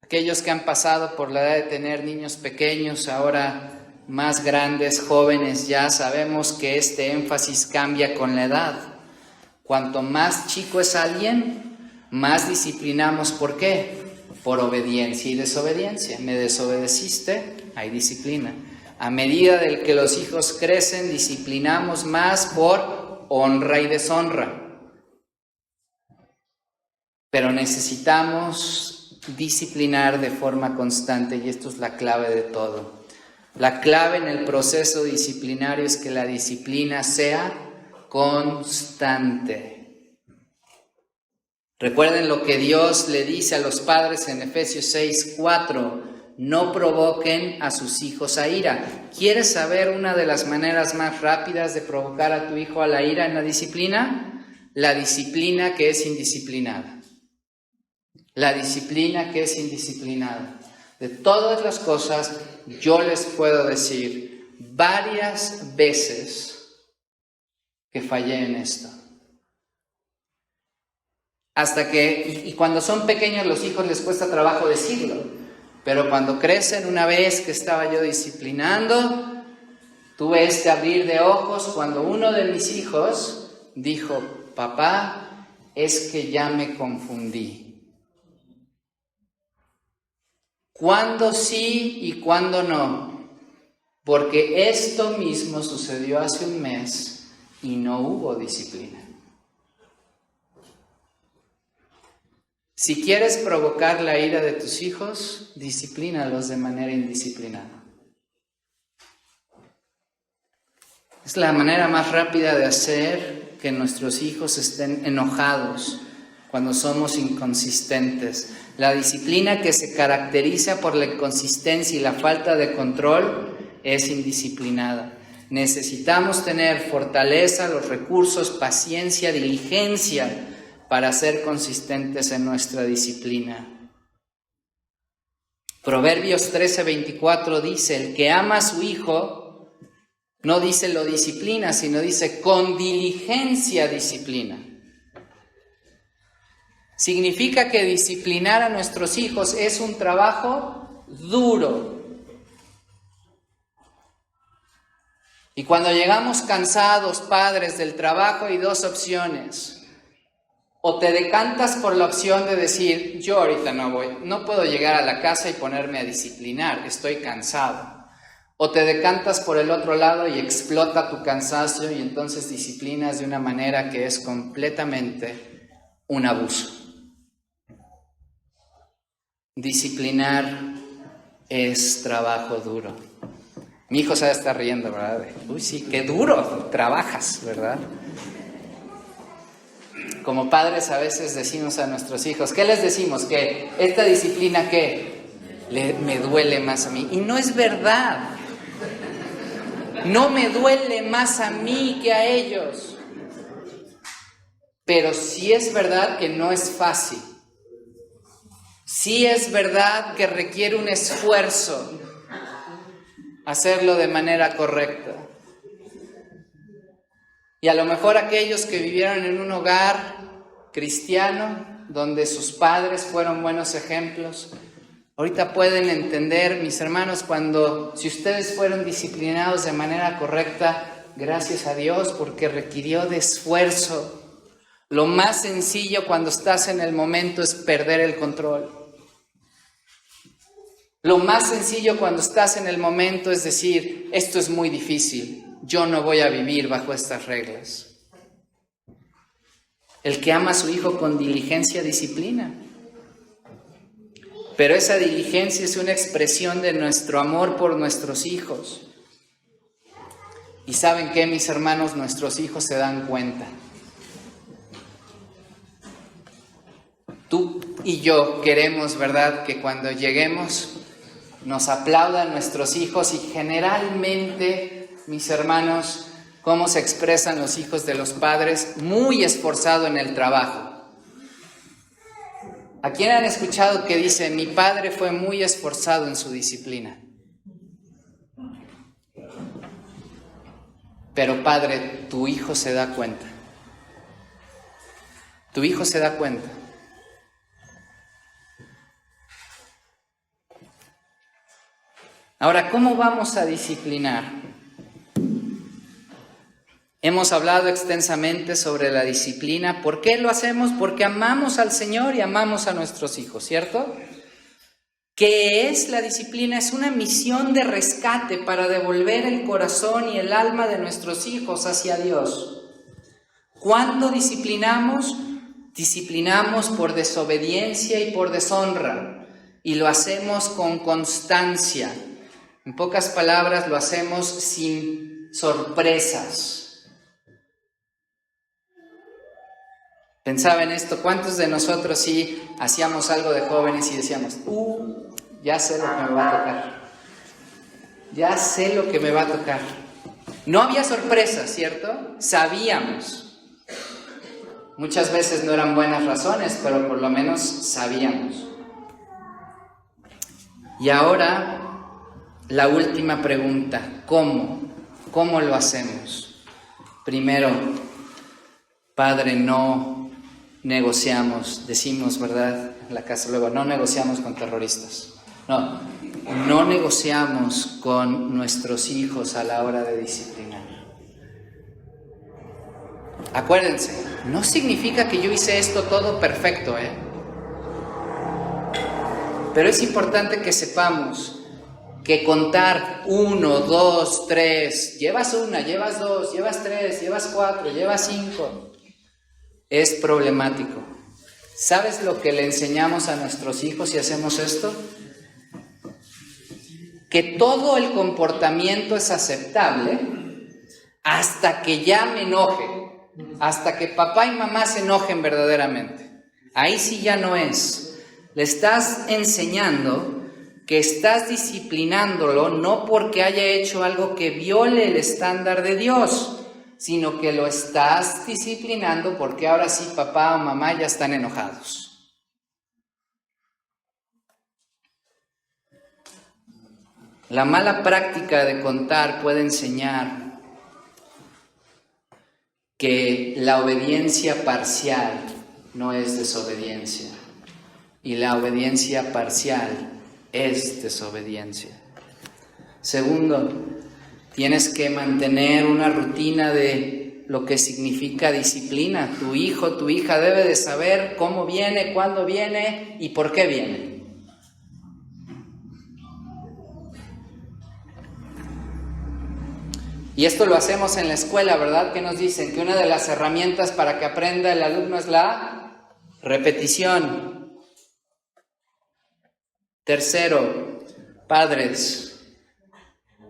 Aquellos que han pasado por la edad de tener niños pequeños, ahora más grandes, jóvenes, ya sabemos que este énfasis cambia con la edad. Cuanto más chico es alguien, más disciplinamos. ¿Por qué? Por obediencia y desobediencia. Me desobedeciste, hay disciplina. A medida de que los hijos crecen, disciplinamos más por honra y deshonra. Pero necesitamos disciplinar de forma constante, y esto es la clave de todo. La clave en el proceso disciplinario es que la disciplina sea constante. Recuerden lo que Dios le dice a los padres en Efesios 6:4. No provoquen a sus hijos a ira. ¿Quieres saber una de las maneras más rápidas de provocar a tu hijo a la ira en la disciplina? La disciplina que es indisciplinada. La disciplina que es indisciplinada. De todas las cosas, yo les puedo decir varias veces que fallé en esto. Hasta que, y cuando son pequeños los hijos les cuesta trabajo decirlo, pero cuando crecen, una vez que estaba yo disciplinando, tuve este abrir de ojos cuando uno de mis hijos dijo: papá, es que ya me confundí. ¿Cuándo sí y cuándo no? Porque esto mismo sucedió hace un mes y no hubo disciplina. Si quieres provocar la ira de tus hijos, disciplínalos de manera indisciplinada. Es la manera más rápida de hacer que nuestros hijos estén enojados cuando somos inconsistentes. La disciplina que se caracteriza por la inconsistencia y la falta de control es indisciplinada. Necesitamos tener fortaleza, los recursos, paciencia, diligencia para ser consistentes en nuestra disciplina. Proverbios 13:24 dice: el que ama a su hijo, no dice lo disciplina, sino dice con diligencia disciplina. Significa que disciplinar a nuestros hijos es un trabajo duro. Y cuando llegamos cansados, padres, del trabajo, hay dos opciones. O te decantas por la opción de decir: yo ahorita no puedo llegar a la casa y ponerme a disciplinar, estoy cansado. O te decantas por el otro lado y explota tu cansancio y entonces disciplinas de una manera que es completamente un abuso. Disciplinar es trabajo duro. Mi hijo se está riendo, ¿verdad? Uy, sí, qué duro trabajas, ¿verdad? Como padres a veces decimos a nuestros hijos, ¿qué les decimos? Que esta disciplina, ¿qué? Me duele más a mí. Y no es verdad. No me duele más a mí que a ellos. Pero sí es verdad que no es fácil. Sí es verdad que requiere un esfuerzo hacerlo de manera correcta. Y a lo mejor aquellos que vivieron en un hogar cristiano, donde sus padres fueron buenos ejemplos, ahorita pueden entender, mis hermanos, si ustedes fueron disciplinados de manera correcta, gracias a Dios, porque requirió de esfuerzo. Lo más sencillo cuando estás en el momento es perder el control. Lo más sencillo cuando estás en el momento es decir, esto es muy difícil, yo no voy a vivir bajo estas reglas. El que ama a su hijo con diligencia disciplina. Pero esa diligencia es una expresión de nuestro amor por nuestros hijos. Y ¿saben qué, mis hermanos? Nuestros hijos se dan cuenta. Tú y yo queremos, ¿verdad?, que cuando lleguemos nos aplaudan nuestros hijos, y generalmente, mis hermanos, ¿cómo se expresan los hijos de los padres? Muy esforzado en el trabajo. ¿A quién han escuchado que dice, mi padre fue muy esforzado en su disciplina? Pero padre, tu hijo se da cuenta. Tu hijo se da cuenta. Ahora, ¿cómo vamos a disciplinar? Hemos hablado extensamente sobre la disciplina. ¿Por qué lo hacemos? Porque amamos al Señor y amamos a nuestros hijos, ¿cierto? ¿Qué es la disciplina? Es una misión de rescate para devolver el corazón y el alma de nuestros hijos hacia Dios. ¿Cuándo disciplinamos? Disciplinamos por desobediencia y por deshonra, y lo hacemos con constancia. En pocas palabras, lo hacemos sin sorpresas. Pensaba en esto, ¿cuántos de nosotros sí hacíamos algo de jóvenes y decíamos, ya sé lo que me va a tocar? Ya sé lo que me va a tocar. No había sorpresas, ¿cierto? Sabíamos. Muchas veces no eran buenas razones, pero por lo menos sabíamos. Y ahora, la última pregunta, ¿cómo? ¿Cómo lo hacemos? Primero, Padre, no negociamos, decimos, ¿verdad? En la casa luego, no negociamos con terroristas. No negociamos con nuestros hijos a la hora de disciplinar. Acuérdense, no significa que yo hice esto todo perfecto, Pero es importante que sepamos que contar 1, 2, 3, llevas 1, llevas 2, llevas 3, llevas 4, llevas 5, es problemático. ¿Sabes lo que le enseñamos a nuestros hijos si hacemos esto? Que todo el comportamiento es aceptable hasta que ya me enoje, hasta que papá y mamá se enojen verdaderamente. Ahí sí ya no es. Le estás enseñando que estás disciplinándolo no porque haya hecho algo que viole el estándar de Dios, sino que lo estás disciplinando porque ahora sí papá o mamá ya están enojados. La mala práctica de contar puede enseñar que la obediencia parcial no es desobediencia y la obediencia parcial es desobediencia. Segundo, tienes que mantener una rutina de lo que significa disciplina. Tu hijo, tu hija debe de saber cómo viene, cuándo viene y por qué viene. Y esto lo hacemos en la escuela, ¿verdad? Que nos dicen que una de las herramientas para que aprenda el alumno es la repetición. Tercero, padres,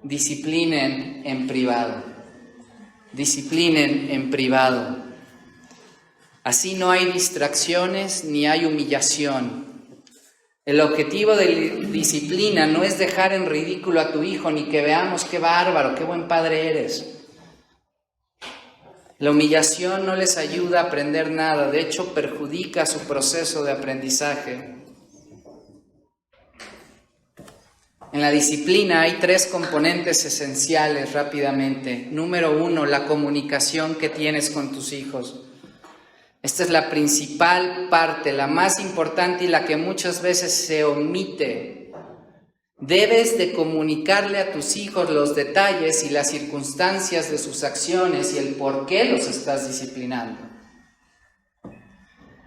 disciplinen en privado. Disciplinen en privado. Así no hay distracciones ni hay humillación. El objetivo de disciplina no es dejar en ridículo a tu hijo, ni que veamos qué bárbaro, qué buen padre eres. La humillación no les ayuda a aprender nada, de hecho perjudica su proceso de aprendizaje. En la disciplina hay 3 componentes esenciales rápidamente. Número 1, la comunicación que tienes con tus hijos. Esta es la principal parte, la más importante y la que muchas veces se omite. Debes de comunicarle a tus hijos los detalles y las circunstancias de sus acciones y el por qué los estás disciplinando.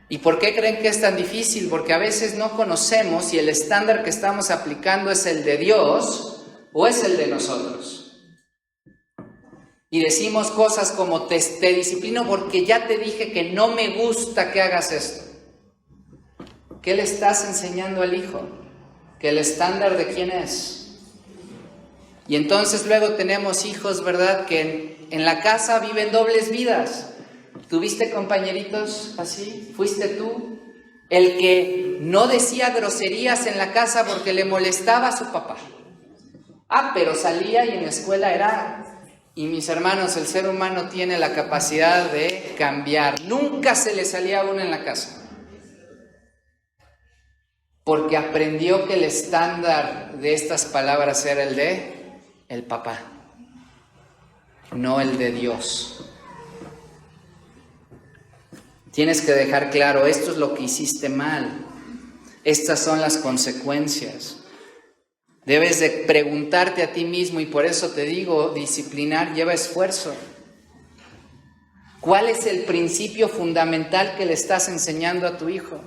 ¿Y por qué creen que es tan difícil? Porque a veces no conocemos si el estándar que estamos aplicando es el de Dios o es el de nosotros. Y decimos cosas como te disciplino porque ya te dije que no me gusta que hagas esto. ¿Qué le estás enseñando al hijo? ¿Que el estándar de quién es? Y entonces luego tenemos hijos, ¿verdad? Que en la casa viven dobles vidas. ¿Tuviste compañeritos así? ¿Fuiste tú? El que no decía groserías en la casa porque le molestaba a su papá. Pero salía y en la escuela era... Y mis hermanos, el ser humano tiene la capacidad de cambiar. Nunca se le salía a uno en la casa. Porque aprendió que el estándar de estas palabras era el de el papá, no el de Dios. Tienes que dejar claro, esto es lo que hiciste mal. Estas son las consecuencias. Debes de preguntarte a ti mismo, y por eso te digo, disciplinar lleva esfuerzo. ¿Cuál es el principio fundamental que le estás enseñando a tu hijo?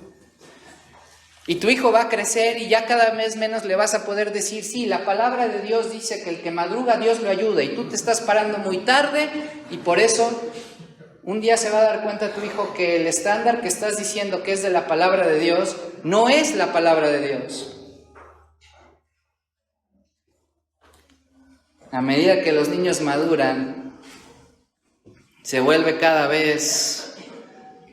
Y tu hijo va a crecer y ya cada vez menos le vas a poder decir, sí, la palabra de Dios dice que el que madruga Dios lo ayuda, y tú te estás parando muy tarde y por eso un día se va a dar cuenta tu hijo que el estándar que estás diciendo que es de la palabra de Dios no es la palabra de Dios. A medida que los niños maduran, se vuelve cada vez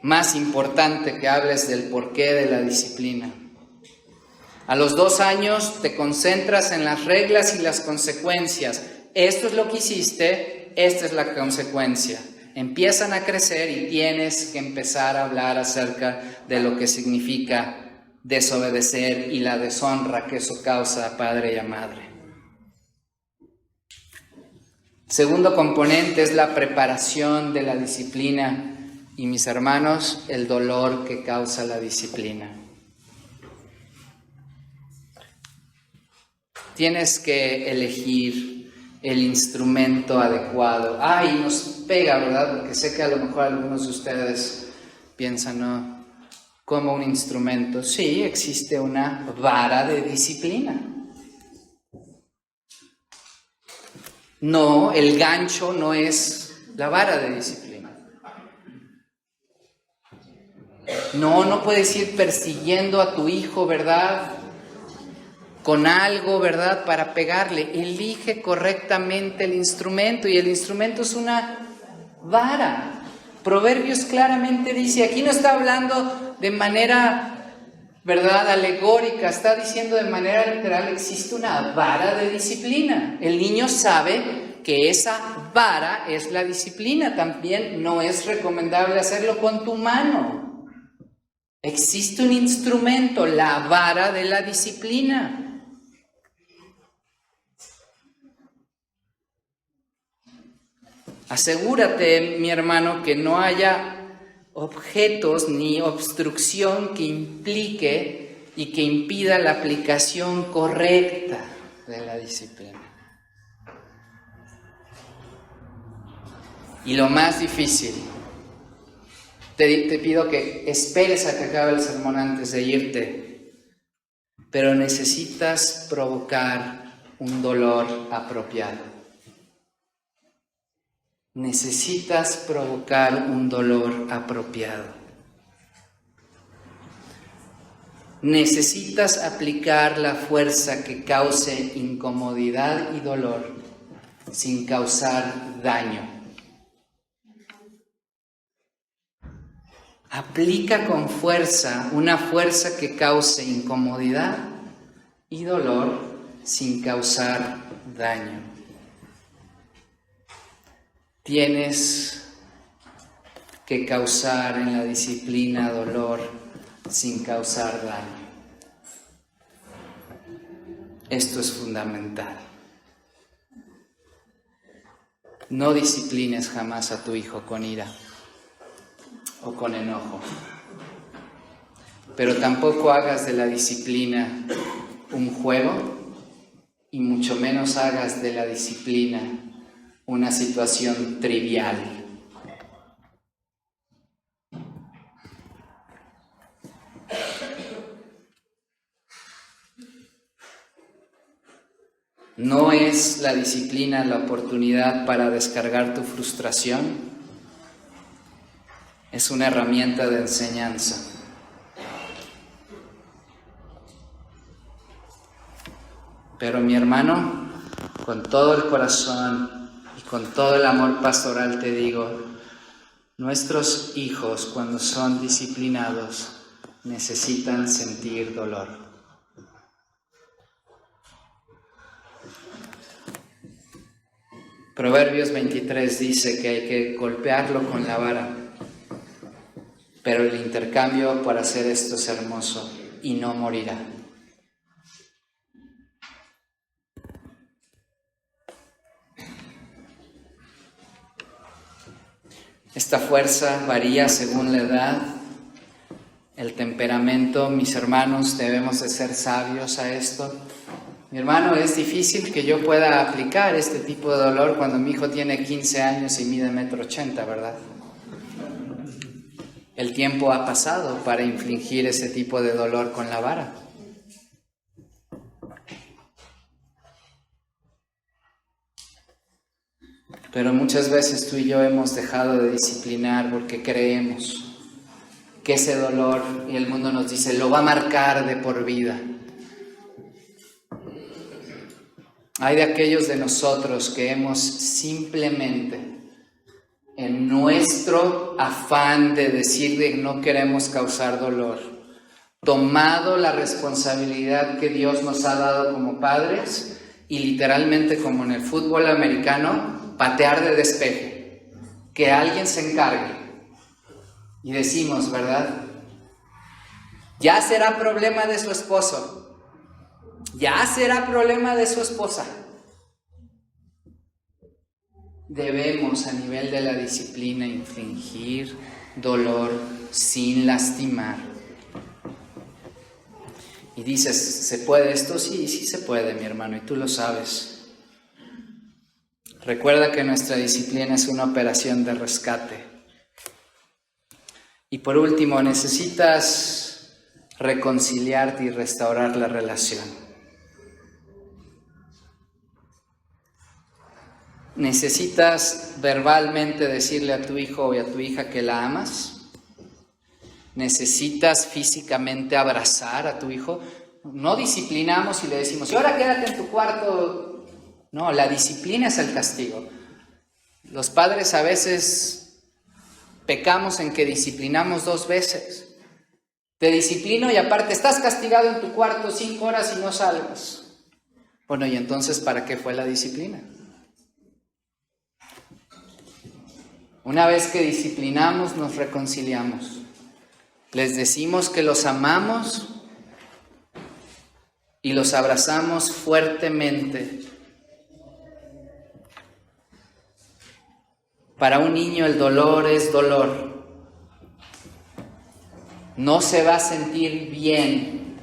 más importante que hables del porqué de la disciplina. A los 2 años te concentras en las reglas y las consecuencias. Esto es lo que hiciste, esta es la consecuencia. Empiezan a crecer y tienes que empezar a hablar acerca de lo que significa desobedecer y la deshonra que eso causa a padre y a madre. Segundo componente es la preparación de la disciplina y, mis hermanos, el dolor que causa la disciplina. Tienes que elegir el instrumento adecuado. Y nos pega, ¿verdad? Porque sé que a lo mejor algunos de ustedes piensan, ¿no? ¿Cómo un instrumento? Sí, existe una vara de disciplina. No, el gancho no es la vara de disciplina. No puedes ir persiguiendo a tu hijo, ¿verdad? Con algo, ¿verdad? Para pegarle. Elige correctamente el instrumento, y el instrumento es una vara. Proverbios claramente dice, aquí no está hablando de manera, ¿verdad?, alegórica, está diciendo de manera literal, existe una vara de disciplina. El niño sabe que esa vara es la disciplina. También no es recomendable hacerlo con tu mano. Existe un instrumento, la vara de la disciplina. Asegúrate, mi hermano, que no haya objetos ni obstrucción que implique y que impida la aplicación correcta de la disciplina. Y lo más difícil, te pido que esperes a que acabe el sermón antes de irte, pero necesitas provocar un dolor apropiado. Necesitas provocar un dolor apropiado. Necesitas aplicar la fuerza que cause incomodidad y dolor sin causar daño. Aplica con fuerza una fuerza que cause incomodidad y dolor sin causar daño. Tienes que causar en la disciplina dolor sin causar daño. esto es fundamental. No disciplines jamás a tu hijo con ira o con enojo, pero tampoco hagas de la disciplina un juego y mucho menos hagas de la disciplina una situación trivial. ¿No es la disciplina la oportunidad para descargar tu frustración? Es una herramienta de enseñanza. Pero mi hermano, con todo el corazón y con todo el amor pastoral te digo, nuestros hijos cuando son disciplinados necesitan sentir dolor. Proverbios 23 dice que hay que golpearlo con la vara, pero el intercambio para hacer esto es hermoso y no morirá. Esta fuerza varía según la edad, el temperamento. Mis hermanos, debemos de ser sabios a esto. Mi hermano, es difícil que yo pueda aplicar este tipo de dolor cuando mi hijo tiene 15 años y mide 1,80 m, ¿verdad? El tiempo ha pasado para infligir ese tipo de dolor con la vara. Pero muchas veces tú y yo hemos dejado de disciplinar porque creemos que ese dolor, y el mundo nos dice, lo va a marcar de por vida. Hay de aquellos de nosotros que hemos simplemente, en nuestro afán de decir que no queremos causar dolor, tomado la responsabilidad que Dios nos ha dado como padres y literalmente, como en el fútbol americano, patear de despeje, que alguien se encargue. Y decimos, ¿verdad? Ya será problema de su esposo. Ya será problema de su esposa. Debemos, a nivel de la disciplina, infligir dolor sin lastimar. Y dices, ¿se puede esto? Sí, sí se puede, mi hermano, y tú lo sabes. Recuerda que nuestra disciplina es una operación de rescate. Y por último, necesitas reconciliarte y restaurar la relación. ¿Necesitas verbalmente decirle a tu hijo o a tu hija que la amas? ¿Necesitas físicamente abrazar a tu hijo? No disciplinamos y le decimos, y ahora quédate en tu cuarto. No, la disciplina es el castigo. Los padres a veces pecamos en que disciplinamos 2 veces. Te disciplino y aparte estás castigado en tu cuarto 5 horas y no salgas. Bueno, ¿y entonces para qué fue la disciplina? Una vez que disciplinamos, nos reconciliamos. Les decimos que los amamos y los abrazamos fuertemente. Para un niño el dolor es dolor. No se va a sentir bien,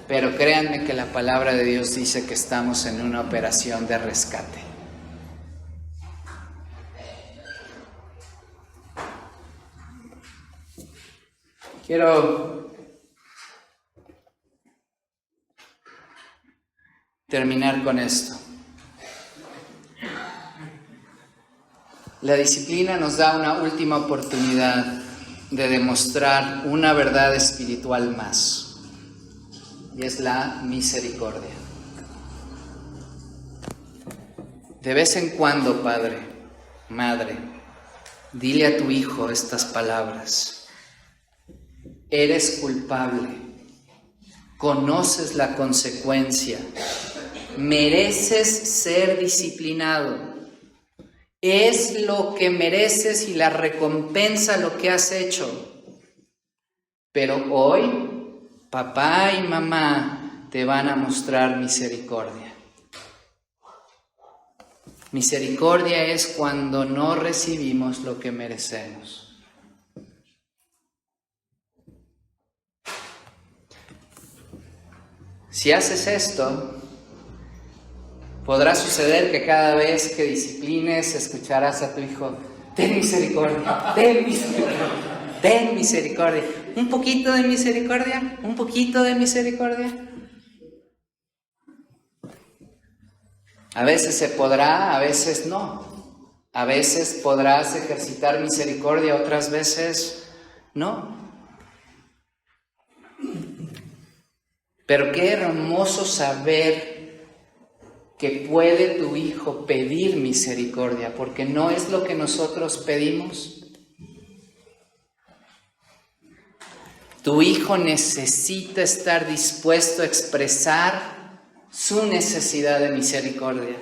pero créanme que la palabra de Dios dice que estamos en una operación de rescate. Quiero terminar con esto. La disciplina nos da una última oportunidad de demostrar una verdad espiritual más, y es la misericordia. De vez en cuando, padre, madre, dile a tu hijo estas palabras. Eres culpable, conoces la consecuencia, mereces ser disciplinado. Es lo que mereces y la recompensa lo que has hecho. Pero hoy, papá y mamá te van a mostrar misericordia. Misericordia es cuando no recibimos lo que merecemos. Si haces esto, podrá suceder que cada vez que disciplines escucharás a tu hijo: ten misericordia, ten misericordia, ten misericordia. Un poquito de misericordia, un poquito de misericordia. A veces se podrá, a veces no. A veces podrás ejercitar misericordia, otras veces no. Pero qué hermoso saber que puede tu hijo pedir misericordia, porque no es lo que nosotros pedimos. Tu hijo necesita estar dispuesto a expresar su necesidad de misericordia.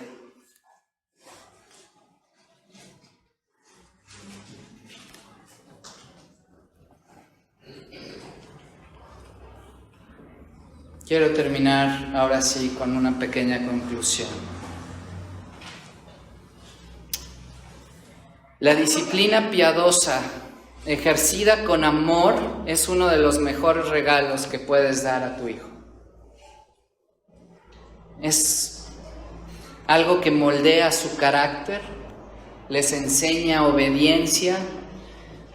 Quiero terminar ahora sí con una pequeña conclusión. La disciplina piadosa, ejercida con amor, es uno de los mejores regalos que puedes dar a tu hijo. Es algo que moldea su carácter, les enseña obediencia.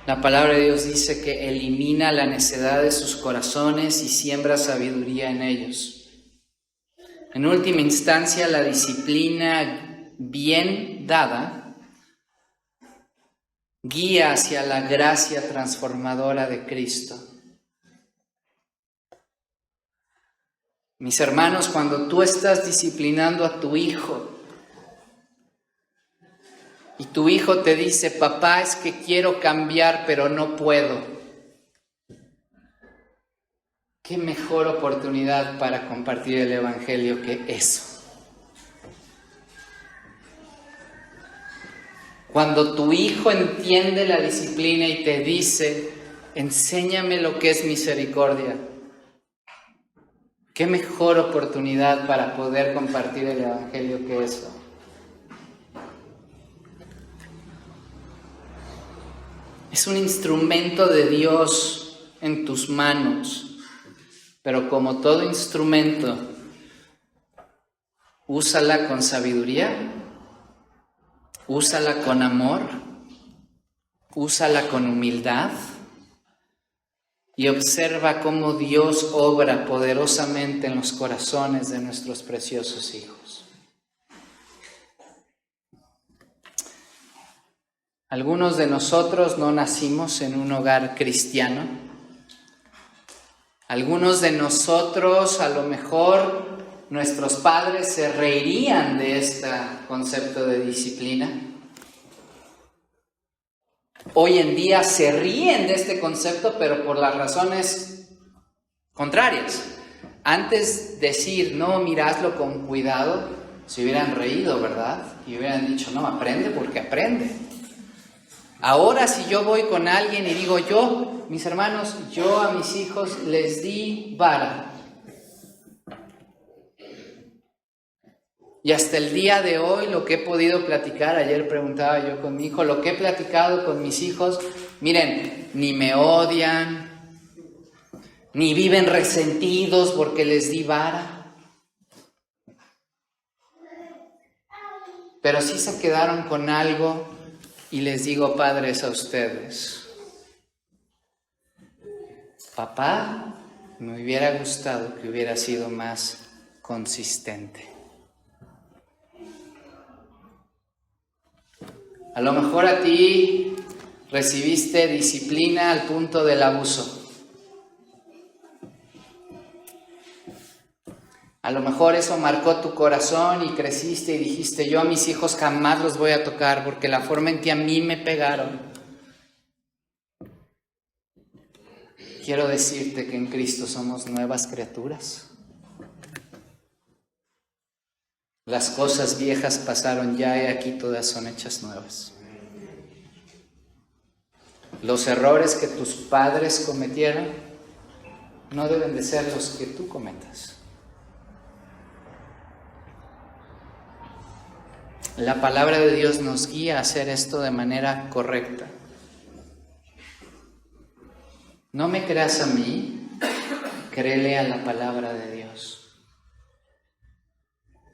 La palabra de Dios dice que elimina la necedad de sus corazones y siembra sabiduría en ellos. En última instancia, la disciplina bien dada guía hacia la gracia transformadora de Cristo. Mis hermanos, cuando tú estás disciplinando a tu hijo y tu hijo te dice: papá, es que quiero cambiar, pero no puedo. ¿Qué mejor oportunidad para compartir el Evangelio que eso? Cuando tu hijo entiende la disciplina y te dice: enséñame lo que es misericordia, ¿qué mejor oportunidad para poder compartir el Evangelio que eso? Es un instrumento de Dios en tus manos, pero como todo instrumento, úsala con sabiduría, úsala con amor, úsala con humildad y observa cómo Dios obra poderosamente en los corazones de nuestros preciosos hijos. Algunos de nosotros no nacimos en un hogar cristiano. Algunos de nosotros, a lo mejor, nuestros padres se reirían de este concepto de disciplina. Hoy en día se ríen de este concepto, pero por las razones contrarias. Antes decir: no, mira, hazlo con cuidado, se hubieran reído, ¿verdad? Y hubieran dicho: no, aprende porque aprende. Ahora, si yo voy con alguien y digo: mis hermanos, yo a mis hijos les di vara. Y hasta el día de hoy, lo que he podido platicar, ayer preguntaba yo con mi hijo, lo que he platicado con mis hijos, miren, ni me odian, ni viven resentidos porque les di vara. Pero sí se quedaron con algo. Y les digo, padres, a ustedes: papá, me hubiera gustado que hubiera sido más consistente. A lo mejor a ti recibiste disciplina al punto del abuso. A lo mejor eso marcó tu corazón y creciste y dijiste: yo a mis hijos jamás los voy a tocar porque la forma en que a mí me pegaron. Quiero decirte que en Cristo somos nuevas criaturas. Las cosas viejas pasaron ya y aquí todas son hechas nuevas. Los errores que tus padres cometieron no deben de ser los que tú cometas. La palabra de Dios nos guía a hacer esto de manera correcta. No me creas a mí, créele a la palabra de Dios.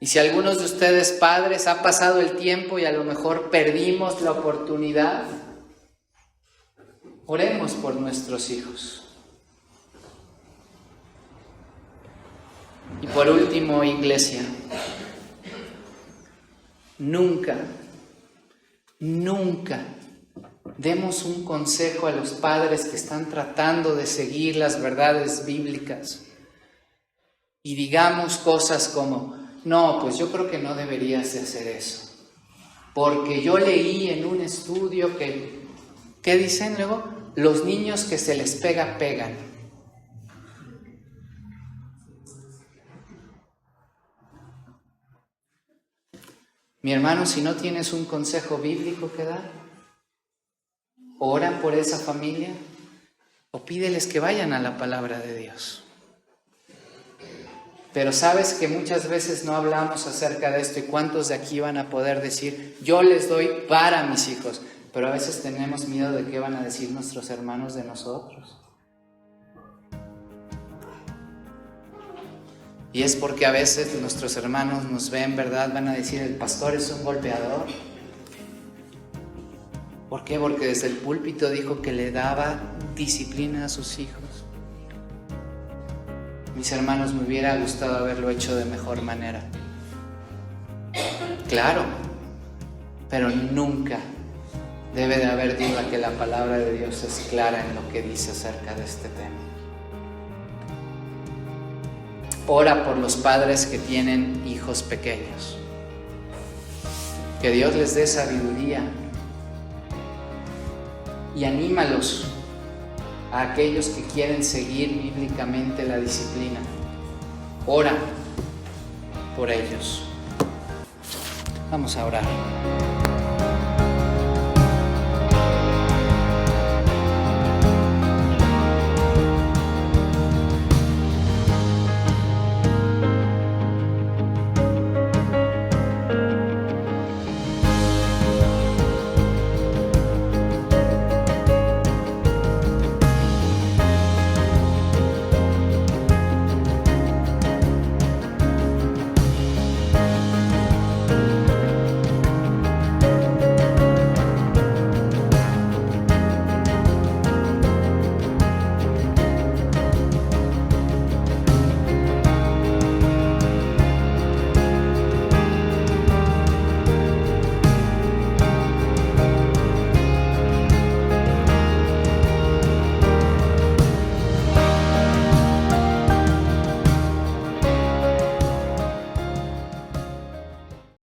Y si algunos de ustedes, padres, ha pasado el tiempo y a lo mejor perdimos la oportunidad, oremos por nuestros hijos. Y por último, iglesia, nunca demos un consejo a los padres que están tratando de seguir las verdades bíblicas y digamos cosas como: no, pues yo creo que no deberías de hacer eso, porque yo leí en un estudio que, ¿qué dicen luego? Los niños que se les pega, pegan. Mi hermano, si no tienes un consejo bíblico que dar, ora por esa familia o pídeles que vayan a la palabra de Dios. Pero sabes que muchas veces no hablamos acerca de esto, y cuántos de aquí van a poder decir: yo les doy para mis hijos, pero a veces tenemos miedo de qué van a decir nuestros hermanos de nosotros. Y es porque a veces nuestros hermanos nos ven, ¿verdad? Van a decir: el pastor es un golpeador. ¿Por qué? Porque desde el púlpito dijo que le daba disciplina a sus hijos. Mis hermanos, me hubiera gustado haberlo hecho de mejor manera. Claro, pero nunca debe de haber duda que la palabra de Dios es clara en lo que dice acerca de este tema. Ora por los padres que tienen hijos pequeños. Que Dios les dé sabiduría. Y anímalos a aquellos que quieren seguir bíblicamente la disciplina. Ora por ellos. Vamos a orar.